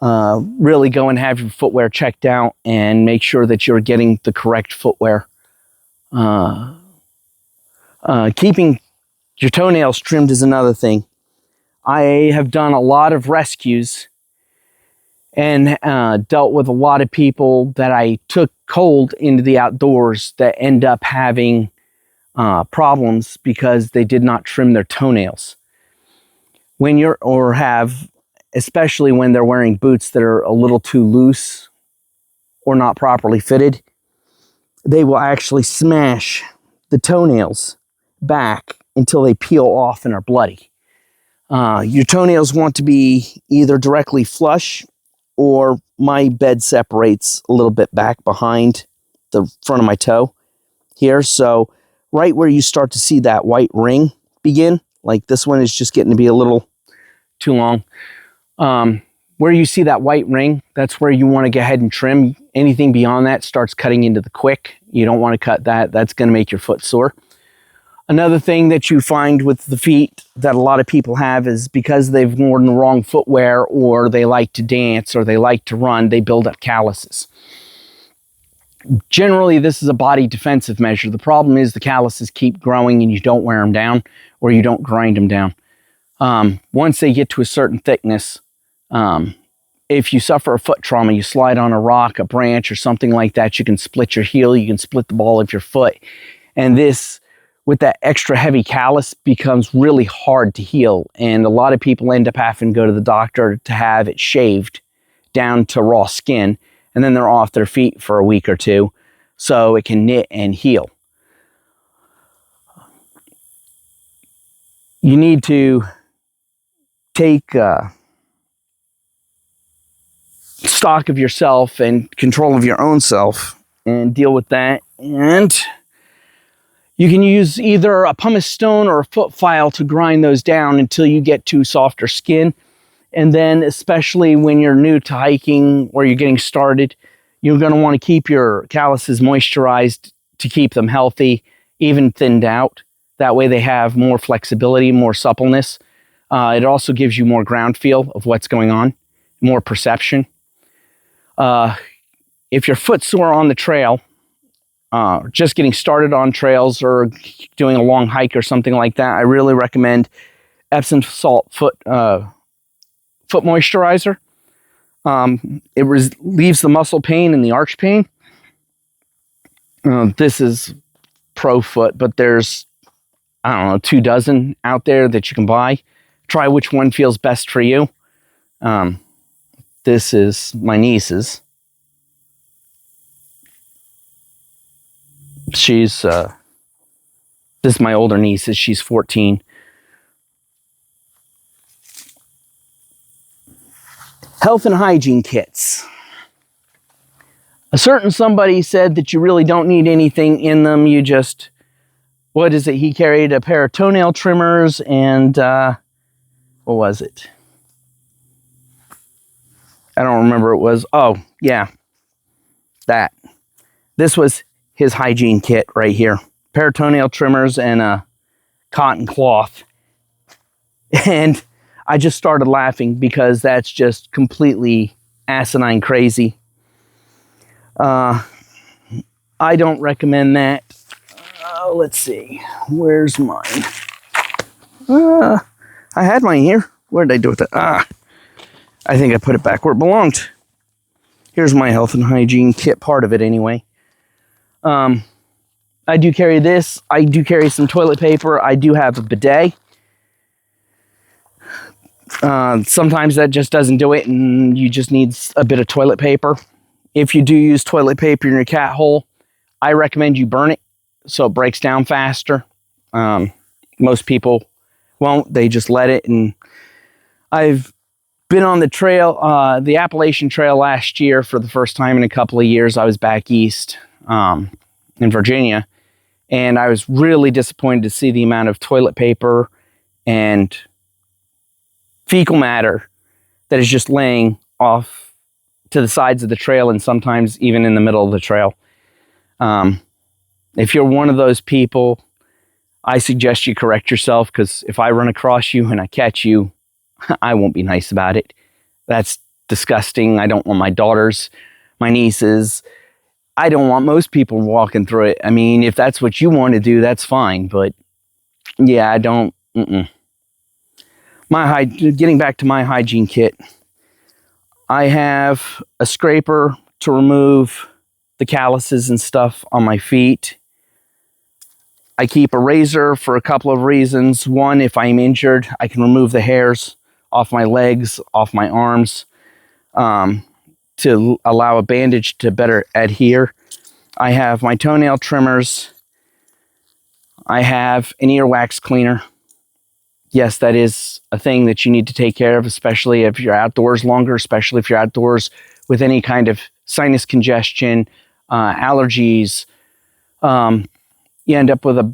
Really go and have your footwear checked out and make sure that you're getting the correct footwear. Keeping your toenails trimmed is another thing. I have done a lot of rescues and dealt with a lot of people that I took cold into the outdoors that end up having problems because they did not trim their toenails. Especially when they're wearing boots that are a little too loose or not properly fitted, they will actually smash the toenails back until they peel off and are bloody. Your toenails want to be either directly flush, or my bed separates a little bit back behind the front of my toe here. So right where you start to see that white ring begin, like this one is just getting to be a little too long. Where you see that white ring, that's where you want to go ahead and trim. Anything beyond that starts cutting into the quick. You don't want to cut that. That's going to make your foot sore. Another thing that you find with the feet that a lot of people have is because they've worn the wrong footwear, or they like to dance, or they like to run, they build up calluses. Generally, this is a body defensive measure. The problem is the calluses keep growing and you don't wear them down, or you don't grind them down. Once they get to a certain thickness, if you suffer a foot trauma, you slide on a rock, a branch, or something like that, you can split your heel, you can split the ball of your foot. And this, with that extra heavy callus, becomes really hard to heal. And a lot of people end up having to go to the doctor to have it shaved down to raw skin. And then they're off their feet for a week or two so it can knit and heal. You need to take stock of yourself and control of your own self and deal with that. And you can use either a pumice stone or a foot file to grind those down until you get to softer skin. And then, especially when you're new to hiking or you're getting started, you're going to want to keep your calluses moisturized to keep them healthy, even thinned out. That way they have more flexibility, more suppleness. It also gives you more ground feel of what's going on, more perception. If your foot's sore on the trail, just getting started on trails or doing a long hike or something like that, I really recommend Epsom salt foot moisturizer. It relieves the muscle pain and the arch pain. This is pro foot, but there's, I don't know, 2 dozen out there that you can buy. Try which one feels best for you. This is my niece's. This is my older niece. She's 14. Health and hygiene kits. A certain somebody said that you really don't need anything in them. You just, what is it? He carried a pair of toenail trimmers and, what was it? I don't remember what it was. Oh, yeah. That. This was his hygiene kit right here. A pair of toenail trimmers and a cotton cloth. And I just started laughing because that's just completely asinine crazy. I don't recommend that. Let's see. Where's mine? I had mine here. Where did I do with it? I think I put it back where it belonged. Here's my health and hygiene kit, part of it anyway. I do carry this. I do carry some toilet paper. I do have a bidet. Sometimes that just doesn't do it and you just need a bit of toilet paper. If you do use toilet paper in your cat hole, I recommend you burn it so it breaks down faster. Most people won't. They just let it. And I've been on the trail, the Appalachian Trail last year for the first time in a couple of years. I was back east in Virginia, and I was really disappointed to see the amount of toilet paper and fecal matter that is just laying off to the sides of the trail and sometimes even in the middle of the trail. If you're one of those people, I suggest you correct yourself, because if I run across you and I catch you, I won't be nice about it. That's disgusting. I don't want my daughters, my nieces, I don't want most people walking through it. I mean, if that's what you want to do, that's fine. But yeah, I don't. Getting back to my hygiene kit, I have a scraper to remove the calluses and stuff on my feet. I keep a razor for a couple of reasons. One, if I'm injured, I can remove the hairs off my legs, off my arms, to allow a bandage to better adhere. I have my toenail trimmers. I have an earwax cleaner. Yes, that is a thing that you need to take care of, especially if you're outdoors longer, especially if you're outdoors with any kind of sinus congestion, allergies. You end up with a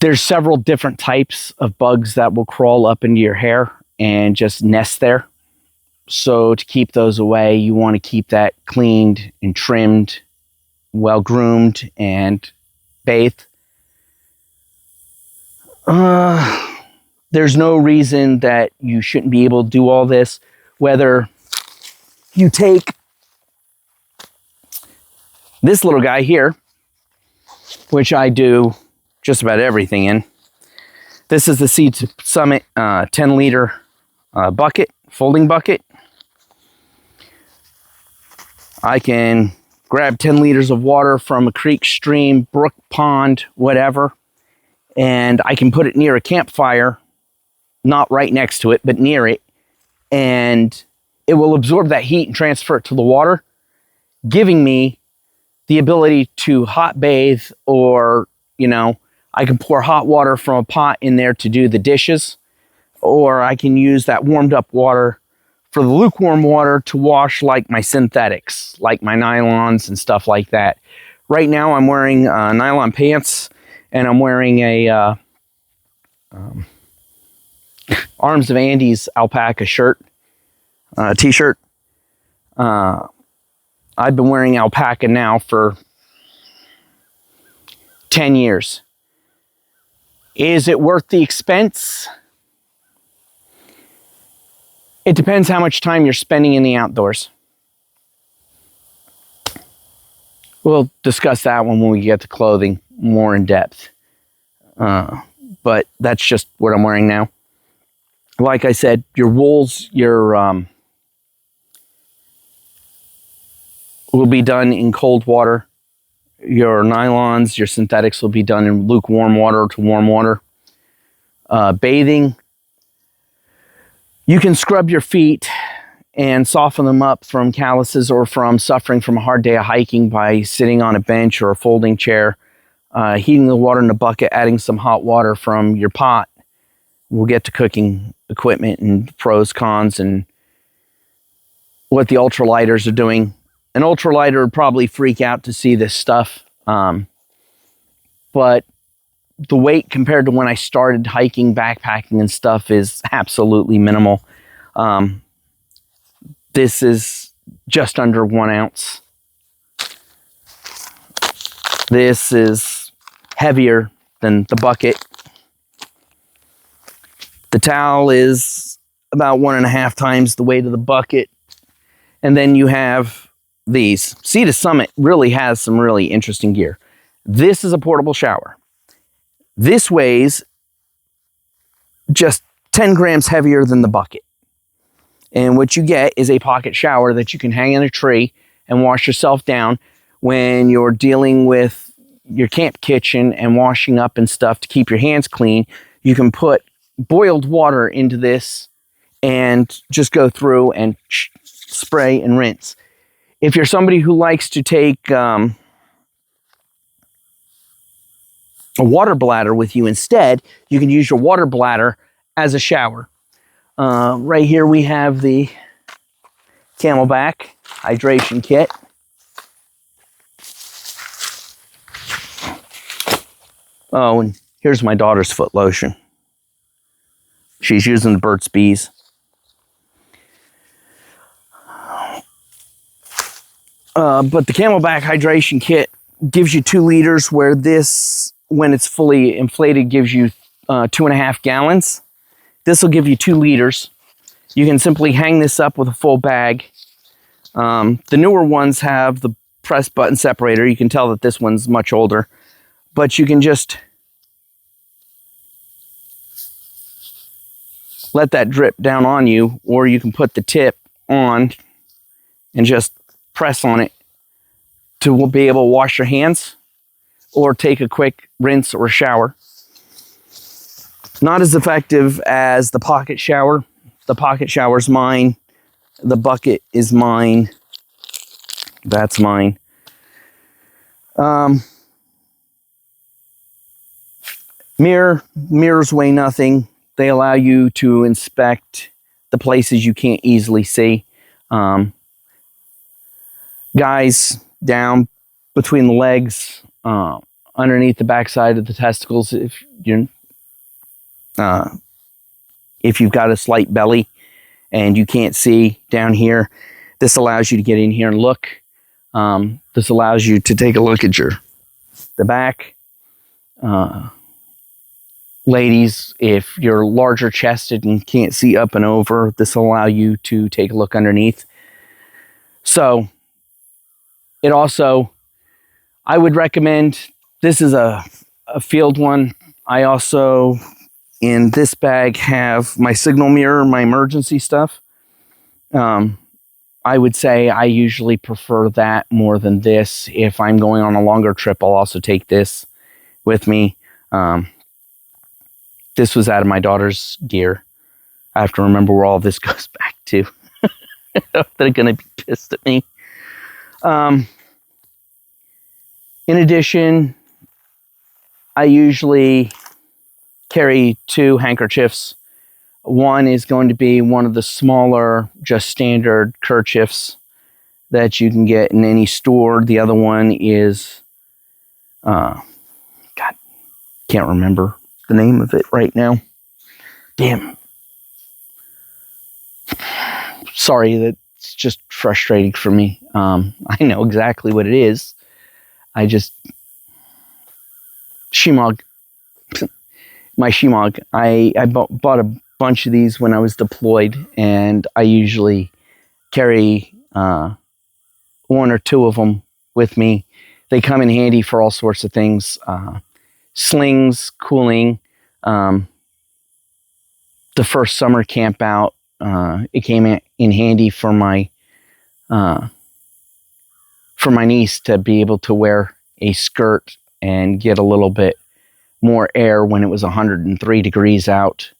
There's several different types of bugs that will crawl up into your hair and just nest there. So to keep those away, you want to keep that cleaned and trimmed, well groomed and bathed. There's no reason that you shouldn't be able to do all this, whether you take this little guy here, which I do just about everything in. This is the Seed Summit 10-liter bucket, folding bucket. I can grab 10 liters of water from a creek, stream, brook, pond, whatever, and I can put it near a campfire, not right next to it, but near it, and it will absorb that heat and transfer it to the water, giving me the ability to hot bathe, or, you know, I can pour hot water from a pot in there to do the dishes, or I can use that warmed up water for the lukewarm water to wash like my synthetics, like my nylons and stuff like that. Right now I'm wearing nylon pants, and I'm wearing a Arms of Andy's alpaca shirt, t-shirt. I've been wearing alpaca now for 10 years. Is it worth the expense? It depends how much time you're spending in the outdoors. We'll discuss that one when we get to clothing more in depth. But that's just what I'm wearing now. Like I said, your wools, will be done in cold water. Your nylons, your synthetics will be done in lukewarm water to warm water. Bathing, you can scrub your feet and soften them up from calluses or from suffering from a hard day of hiking by sitting on a bench or a folding chair, heating the water in the bucket, adding some hot water from your pot. We'll get to cooking equipment and pros, cons, and what the ultralighters are doing. An ultralighter would probably freak out to see this stuff, but the weight compared to when I started hiking, backpacking and stuff is absolutely minimal. This is just under 1 ounce. This is heavier than the bucket. The towel is about 1.5 times the weight of the bucket. And then you have these. Sea Summit really has some really interesting gear. This is a portable shower. This weighs just 10 grams heavier than the bucket. And what you get is a pocket shower that you can hang in a tree and wash yourself down when you're dealing with your camp kitchen and washing up and stuff to keep your hands clean. You can put boiled water into this and just go through and spray and rinse. If you're somebody who likes to take a water bladder with you instead, you can use your water bladder as a shower. Right here we have the Camelback hydration kit. Oh, and here's my daughter's foot lotion. She's using the Burt's Bees. But the Camelback hydration kit gives you 2 liters, where this, when it's fully inflated, gives you 2.5 gallons. This will give you 2 liters. You can simply hang this up with a full bag. The newer ones have the press button separator. You can tell that this one's much older. But you can just let that drip down on you, or you can put the tip on and just press on it to be able to wash your hands or take a quick rinse or shower. Not as effective as the pocket shower. The pocket shower's mine. The bucket is mine. That's mine. Mirrors weigh nothing. They allow you to inspect the places you can't easily see. Guys down between the legs, underneath the backside of the testicles if you've got a slight belly and you can't see down here. This allows you to get in here and look. This allows you to take a look at the back. Ladies, if you're larger chested and can't see up and over, this will allow you to take a look underneath. So it also, I would recommend, this is a field one. I also, in this bag, have my signal mirror, my emergency stuff. I would say I usually prefer that more than this. If I'm going on a longer trip, I'll also take this with me. This was out of my daughter's gear. I have to remember where all this goes back to. They're going to be pissed at me. In addition, I usually carry 2 handkerchiefs. One is going to be one of the smaller, just standard kerchiefs that you can get in any store. The other one is, God, can't remember the name of it right now. Damn. Sorry, that's just frustrating for me. I know exactly what it is. Shemog. My Shemog. I bought a bunch of these when I was deployed, and I usually carry 1 or 2 of them with me. They come in handy for all sorts of things. Slings, cooling. The first summer camp out, it came in handy for my niece to be able to wear a skirt and get a little bit more air when it was 103 degrees out.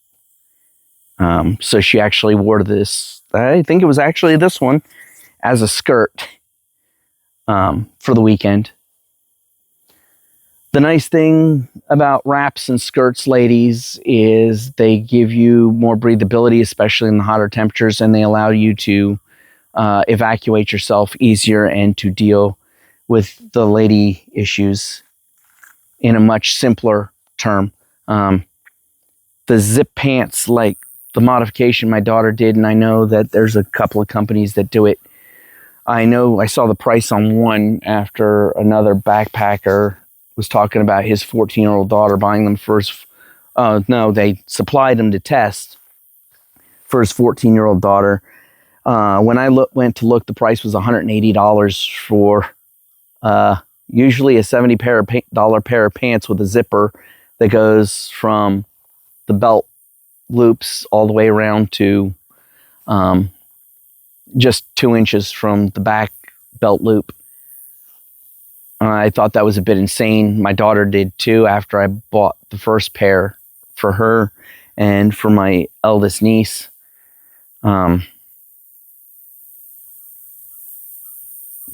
So she actually wore this, I think it was actually this one, as a skirt for the weekend. The nice thing about wraps and skirts, ladies, is they give you more breathability, especially in the hotter temperatures, and they allow you to evacuate yourself easier and to deal with the lady issues in a much simpler term. The zip pants, like the modification my daughter did, and I know that there's a couple of companies that do it. I know I saw the price on one after another backpacker was talking about his 14-year-old daughter buying them for his, no, they supplied them to test for his 14-year-old daughter. When I went to look, the price was $180 for usually a $70 pair of pants with a zipper that goes from the belt loops all the way around to just 2 inches from the back belt loop. I thought that was a bit insane. My daughter did too after I bought the first pair for her and for my eldest niece.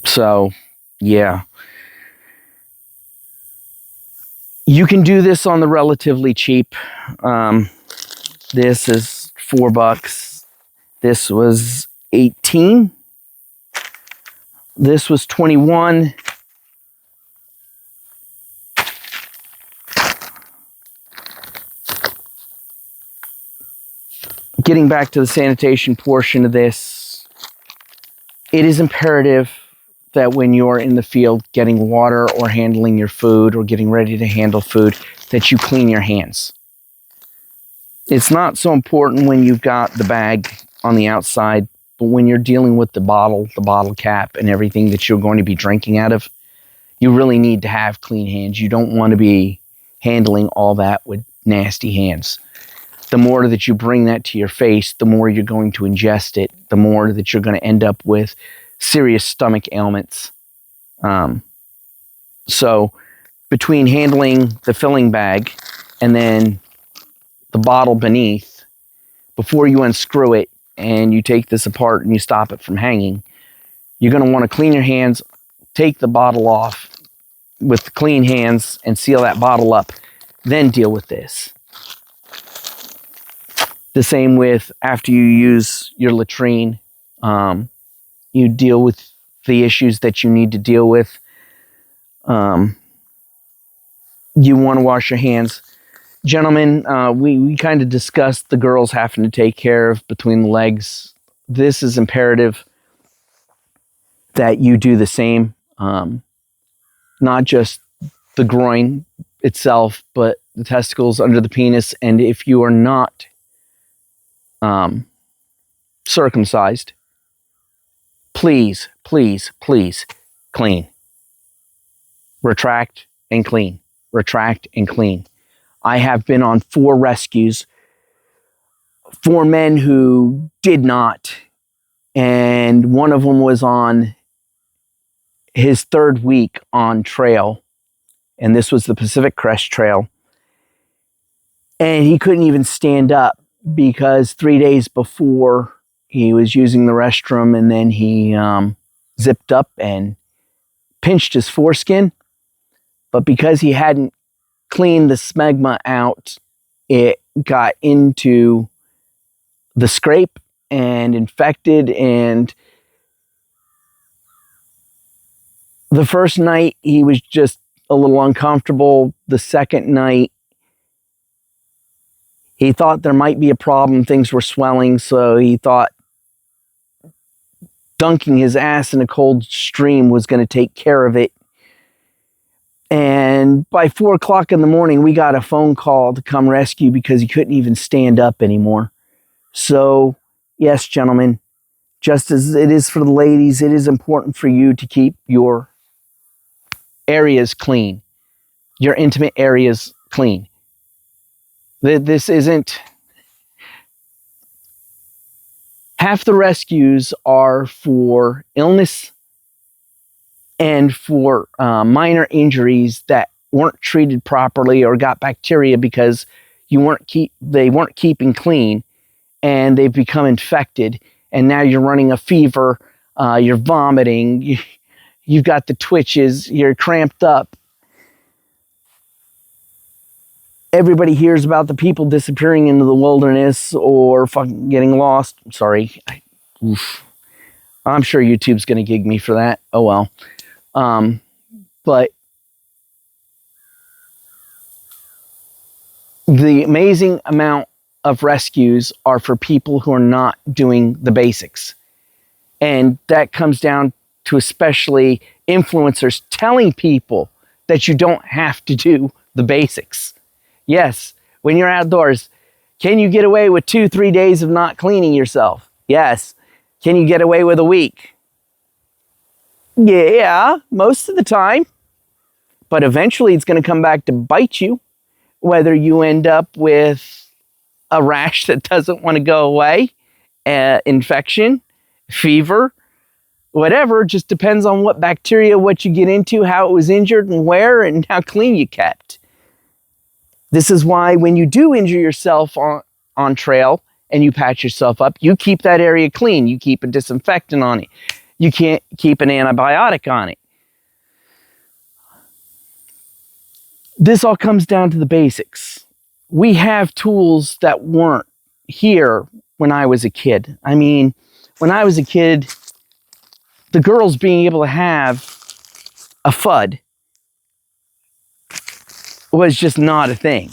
So, yeah. You can do this on the relatively cheap. This is $4. This was 18. This was 21. Getting back to the sanitation portion of this, it is imperative that when you're in the field getting water or handling your food or getting ready to handle food, that you clean your hands. It's not so important when you've got the bag on the outside, but when you're dealing with the bottle cap, and everything that you're going to be drinking out of, you really need to have clean hands. You don't want to be handling all that with nasty hands. The more that you bring that to your face, the more you're going to ingest it, the more that you're going to end up with serious stomach ailments. So between handling the filling bag and then the bottle beneath, before you unscrew it and you take this apart and you stop it from hanging, you're going to want to clean your hands, take the bottle off with clean hands and seal that bottle up, then deal with this. The same with after you use your latrine, you deal with the issues that you need to deal with. you want to wash your hands. Gentlemen, we kind of discussed the girls having to take care of between the legs. This is imperative that you do the same. Not just the groin itself, but the testicles under the penis. And if you are not circumcised, please, please, please clean. Retract and clean. Retract and clean. I have been on 4 rescues for men who did not. And one of them was on his 3rd week on trail. And this was the Pacific Crest Trail. And he couldn't even stand up because 3 days before he was using the restroom, and then he zipped up and pinched his foreskin. But because he hadn't cleaned the smegma out, it got into the scrape and infected. And the first night he was just a little uncomfortable. The second night he thought there might be a problem. Things were swelling, so he thought dunking his ass in a cold stream was going to take care of it. And by 4 o'clock in the morning, we got a phone call to come rescue because he couldn't even stand up anymore. So, yes, gentlemen, just as it is for the ladies, it is important for you to keep your areas clean, your intimate areas clean. This isn't... Half the rescues are for illness and for minor injuries that weren't treated properly or got bacteria because they weren't keeping clean, and they've become infected, and now you're running a fever, you're vomiting, you've got the twitches, you're cramped up. Everybody hears about the people disappearing into the wilderness or fucking getting lost. Sorry. I'm sure YouTube's going to gig me for that. Oh well. But the amazing amount of rescues are for people who are not doing the basics. And that comes down to especially influencers telling people that you don't have to do the basics. Yes, when you're outdoors, can you get away with 2-3 days of not cleaning yourself? Yes. Can you get away with a week? Yeah, most of the time. But eventually it's going to come back to bite you, whether you end up with a rash that doesn't want to go away, infection, fever, whatever. Just depends on what bacteria, what you get into, how it was injured, and where, and how clean you kept. This is why when you do injure yourself on trail and you patch yourself up, you keep that area clean. You keep a disinfectant on it. You can't keep an antibiotic on it. This all comes down to the basics. We have tools that weren't here when I was a kid. I mean, when I was a kid, the girls being able to have a FUD was just not a thing.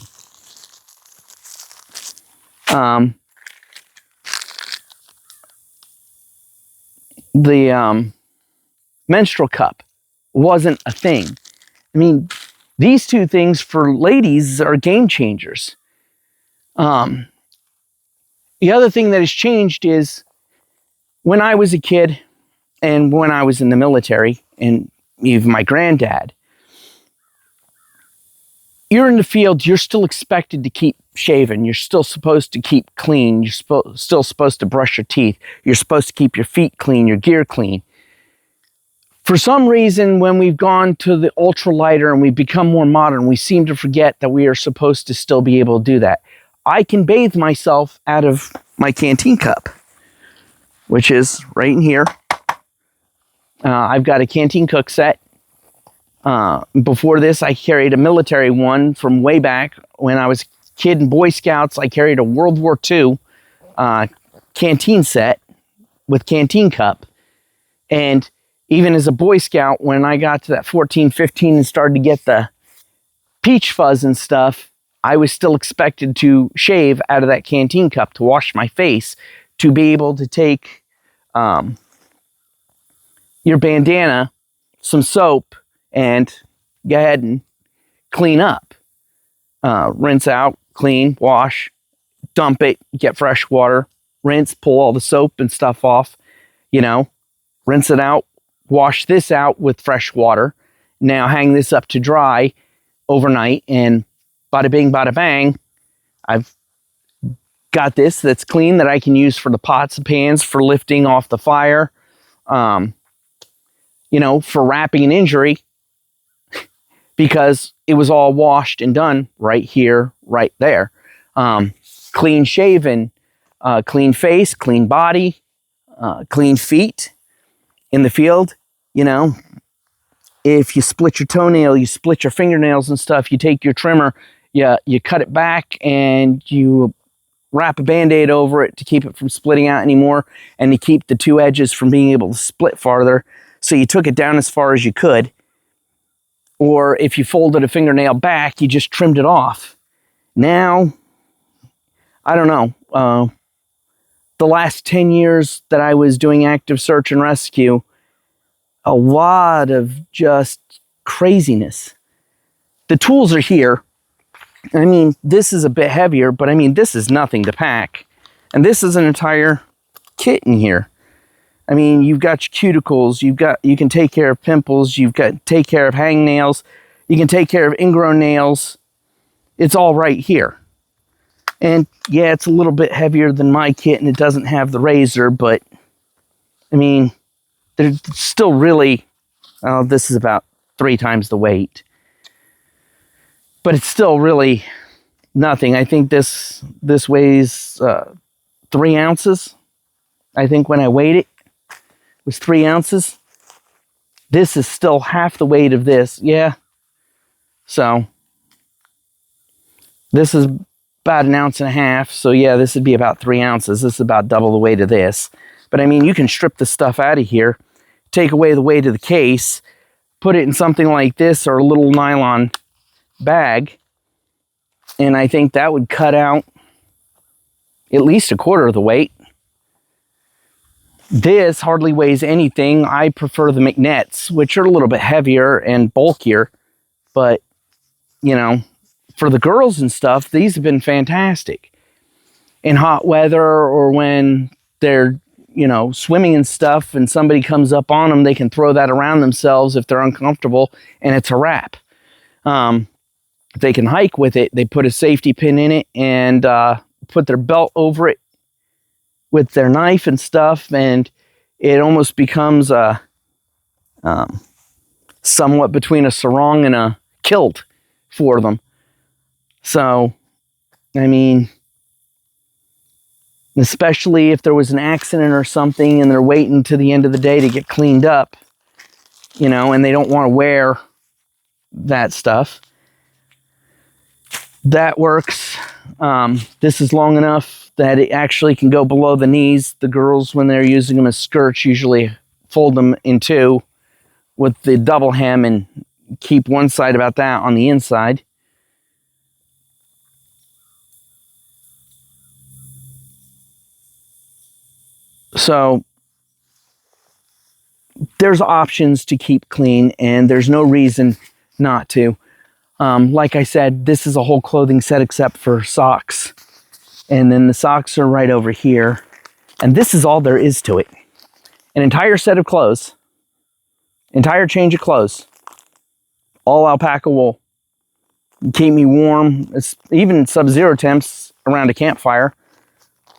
The menstrual cup wasn't a thing. I mean, these two things for ladies are game changers. The other thing that has changed is when I was a kid and when I was in the military, and even my granddad, you're in the field, you're still expected to keep shaven. You're still supposed to keep clean. You're still supposed to brush your teeth. You're supposed to keep your feet clean, your gear clean. For some reason, when we've gone to the ultralighter and we've become more modern, we seem to forget that we are supposed to still be able to do that. I can bathe myself out of my canteen cup, which is right in here. I've got a canteen cook set. Before this, I carried a military one from way back when I was a kid in Boy Scouts. I carried a World War II canteen set with canteen cup. And even as a Boy Scout, when I got to that 14, 15 and started to get the peach fuzz and stuff, I was still expected to shave out of that canteen cup to wash my face, to be able to take your bandana, some soap, and go ahead and clean up. Rinse out, clean, wash, dump it, get fresh water, rinse, pull all the soap and stuff off, you know, rinse it out, wash this out with fresh water. Now hang this up to dry overnight, and bada bing, bada bang, I've got this that's clean that I can use for the pots and pans, for lifting off the fire, you know, for wrapping an injury, because it was all washed and done right here, right there. Clean shaven, clean face, clean body, clean feet in the field. You know, if you split your toenail, you split your fingernails and stuff, you take your trimmer, you cut it back, and you wrap a Band-Aid over it to keep it from splitting out anymore, and to keep the two edges from being able to split farther. So you took it down as far as you could. Or if you folded a fingernail back, you just trimmed it off. Now, I don't know, the last 10 years that I was doing active search and rescue, a lot of just craziness. The tools are here. I mean, this is a bit heavier, but I mean, this is nothing to pack. And this is an entire kit in here. I mean, you've got your cuticles, you can take care of pimples, you've got take care of hangnails, you can take care of ingrown nails. It's all right here. And yeah, it's a little bit heavier than my kit, and it doesn't have the razor, but I mean, there's still really, this is about 3 times the weight. But it's still really nothing. I think this weighs 3 ounces. I think when I weighed it, was 3 ounces. This is still half the weight of this. Yeah. So this is about 1.5 ounces. So yeah, this would be about 3 ounces. This is about double the weight of this. But I mean, you can strip the stuff out of here, take away the weight of the case, put it in something like this or a little nylon bag, and I think that would cut out at least 1/4 of the weight. This hardly weighs anything. I prefer the McNets, which are a little bit heavier and bulkier, but you know, for the girls and stuff, these have been fantastic. In hot weather, or when they're, you know, swimming and stuff and somebody comes up on them, they can throw that around themselves if they're uncomfortable, and it's a wrap. They can hike with it. They put a safety pin in it and put their belt over it with their knife and stuff, and it almost becomes a somewhat between a sarong and a kilt for them. So, I mean, especially if there was an accident or something and they're waiting to the end of the day to get cleaned up, you know, and they don't want to wear that stuff. That works. This is long enough that it actually can go below the knees. The girls, when they're using them as skirts, usually fold them in 2 with the double hem and keep one side about that on the inside. So there's options to keep clean, and there's no reason not to. Like I said, this is a whole clothing set except for socks. And then the socks are right over here. And this is all there is to it. An entire set of clothes. Entire change of clothes. All alpaca wool. Keep me warm. It's even sub-zero temps around a campfire.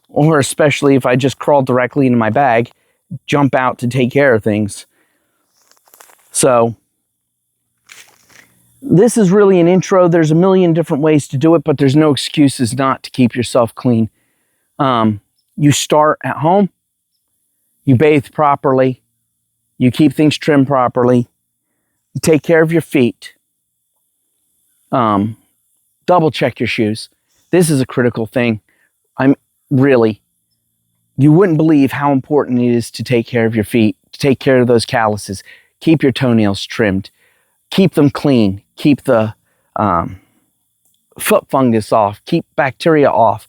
Or especially if I just crawl directly into my bag, jump out to take care of things. So this is really an intro. There's a million different ways to do it, but there's no excuses not to keep yourself clean. You start at home, you bathe properly, you keep things trimmed properly, you take care of your feet, double check your shoes. This is a critical thing. You wouldn't believe how important it is to take care of your feet, to take care of those calluses, keep your toenails trimmed, keep them clean, keep the foot fungus off, keep bacteria off,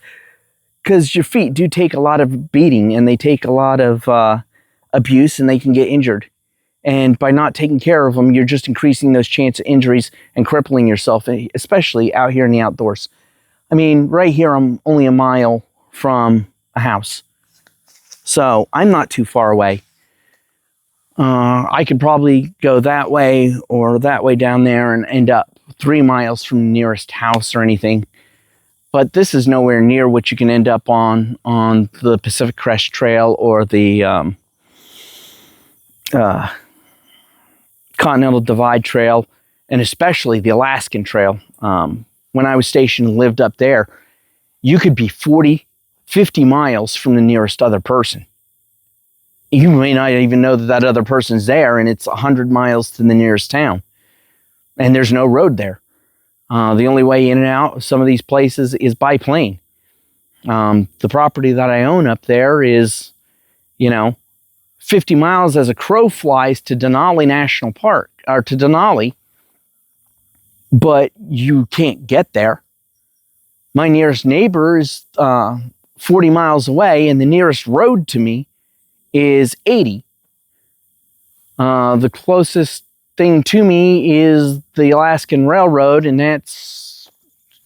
because your feet do take a lot of beating and they take a lot of abuse and they can get injured. And by not taking care of them, you're just increasing those chances of injuries and crippling yourself, especially out here in the outdoors. I mean, right here, I'm only a mile from a house. So I'm not too far away. I could probably go that way or that way down there and end up 3 miles from the nearest house or anything. But this is nowhere near what you can end up on the Pacific Crest Trail or the Continental Divide Trail, and especially the Alaskan Trail. When I was stationed and lived up there, you could be 40, 50 miles from the nearest other person. You may not even know that that other person's there, and it's 100 miles to the nearest town. And there's no road there. The only way in and out of some of these places is by plane. The property that I own up there is, 50 miles as a crow flies to Denali National Park, or to Denali, but you can't get there. My nearest neighbor is 40 miles away, and the nearest road to me is 80. The closest thing to me is the Alaskan Railroad, and that's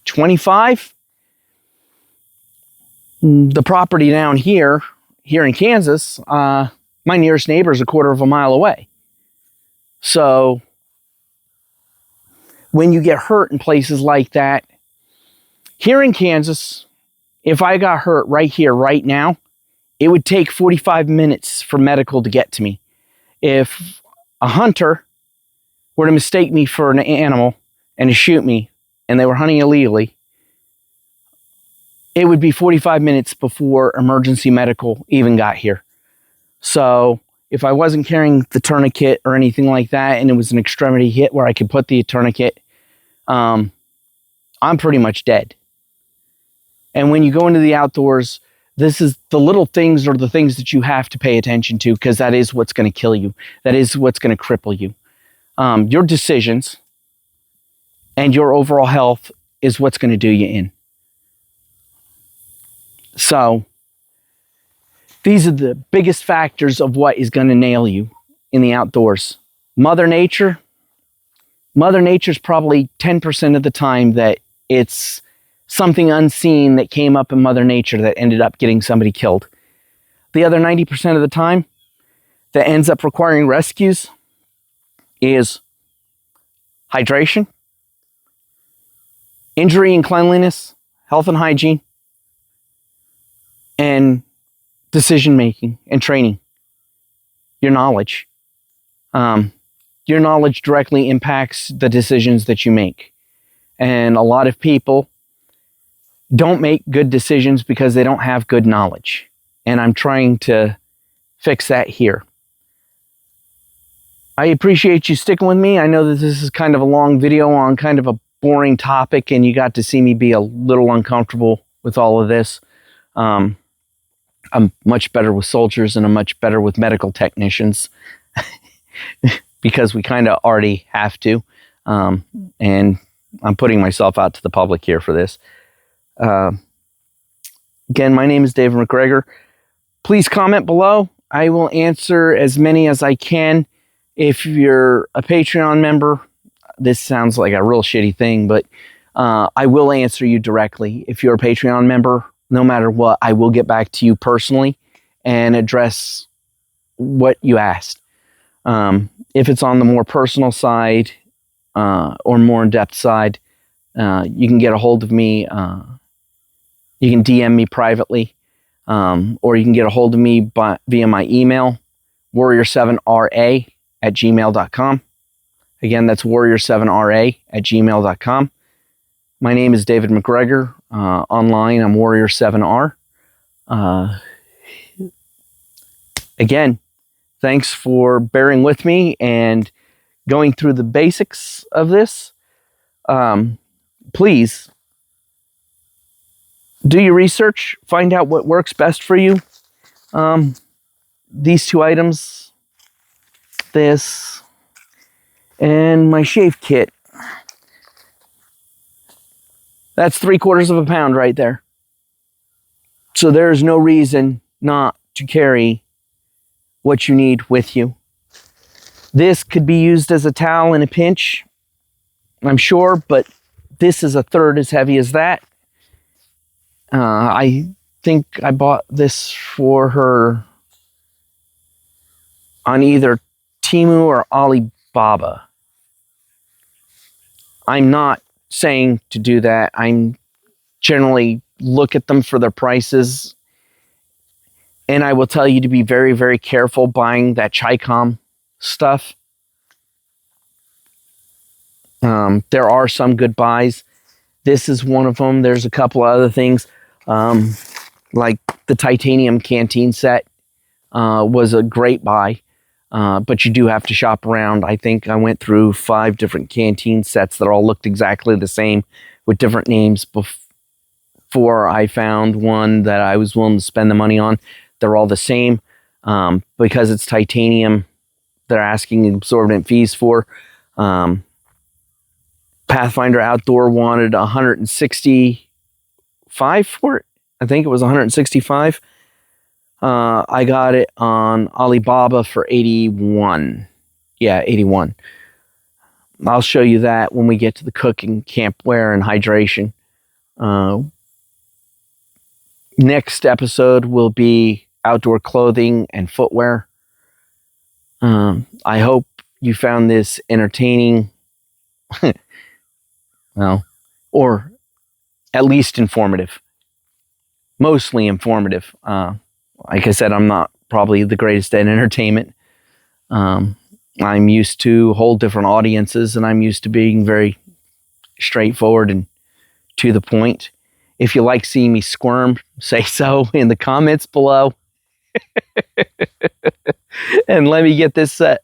25. The property down here in Kansas, my nearest neighbor is a quarter of a mile away. So when you get hurt in places like that, here in Kansas, if I got hurt right here, right now, it would take 45 minutes for medical to get to me. If a hunter were to mistake me for an animal and to shoot me, and they were hunting illegally, it would be 45 minutes before emergency medical even got here. So if I wasn't carrying the tourniquet or anything like that, and it was an extremity hit where I could put the tourniquet, I'm pretty much dead. And when you go into the outdoors, this is the little things or the things that you have to pay attention to, because that is what's going to kill you. That is what's going to cripple you. Your decisions and your overall health is what's going to do you in. So these are the biggest factors of what is going to nail you in the outdoors. Mother Nature's probably 10% of the time that it's something unseen that came up in Mother Nature that ended up getting somebody killed. The other 90% of the time that ends up requiring rescues is hydration, injury and cleanliness, health and hygiene, and decision making and training. Your knowledge. Your knowledge directly impacts the decisions that you make. And a lot of people don't make good decisions because they don't have good knowledge. And I'm trying to fix that here. I appreciate you sticking with me. I know that this is kind of a long video on kind of a boring topic, and you got to see me be a little uncomfortable with all of this. I'm much better with soldiers, and I'm much better with medical technicians because we kind of already have to. And I'm putting myself out to the public here for this. Again, my name is David McGregor. Please comment below. I will answer as many as I can. If you're a Patreon member, this sounds like a real shitty thing, but I will answer you directly. If you're a Patreon member, no matter what, I will get back to you personally and address what you asked. If it's on the more personal side or more in-depth side, you can get a hold of me. You can DM me privately, or you can get a hold of me via my email, warrior7ra@gmail.com. Again, that's warrior7ra@gmail.com. My name is David McGregor. Online, I'm warrior7r. Again, thanks for bearing with me and going through the basics of this. Please do your research, find out what works best for you. These two items, this and my shave kit, That's 3/4 of a pound right there. So there's no reason not to carry what you need with you. This could be used as a towel in a pinch, I'm sure, but this is a third as heavy as that. I think I bought this for her on either Temu or Alibaba. I'm not saying to do that. I'm generally look at them for their prices. And I will tell you to be very, very careful buying that Chicom stuff. There are some good buys. This is one of them. There's a couple of other things, like the titanium canteen set was a great buy, but you do have to shop around. I think I went through 5 different canteen sets that all looked exactly the same with different names before I found one that I was willing to spend the money on. They're all the same. Because it's titanium, they're asking exorbitant fees for. Pathfinder Outdoor wanted $165 for it. I think it was $165. I got it on Alibaba for $81. Yeah, $81. I'll show you that when we get to the cooking, campwear, and hydration. Next episode will be outdoor clothing and footwear. I hope you found this entertaining. Well, or at least informative. Mostly informative. Like I said, I'm not probably the greatest at entertainment. I'm used to whole different audiences, and I'm used to being very straightforward and to the point. If you like seeing me squirm, say so in the comments below. And let me get this set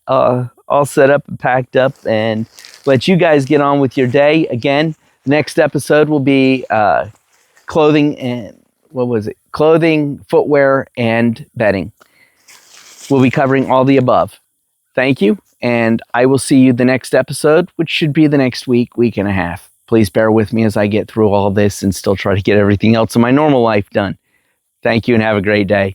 all set up and packed up and let you guys get on with your day. Again, next episode will be clothing and clothing, footwear, and bedding. We'll be covering all the above. Thank you, and I will see you the next episode, which should be the next week and a half. Please bear with me as I get through all this and still try to get everything else in my normal life done. Thank you and have a great day.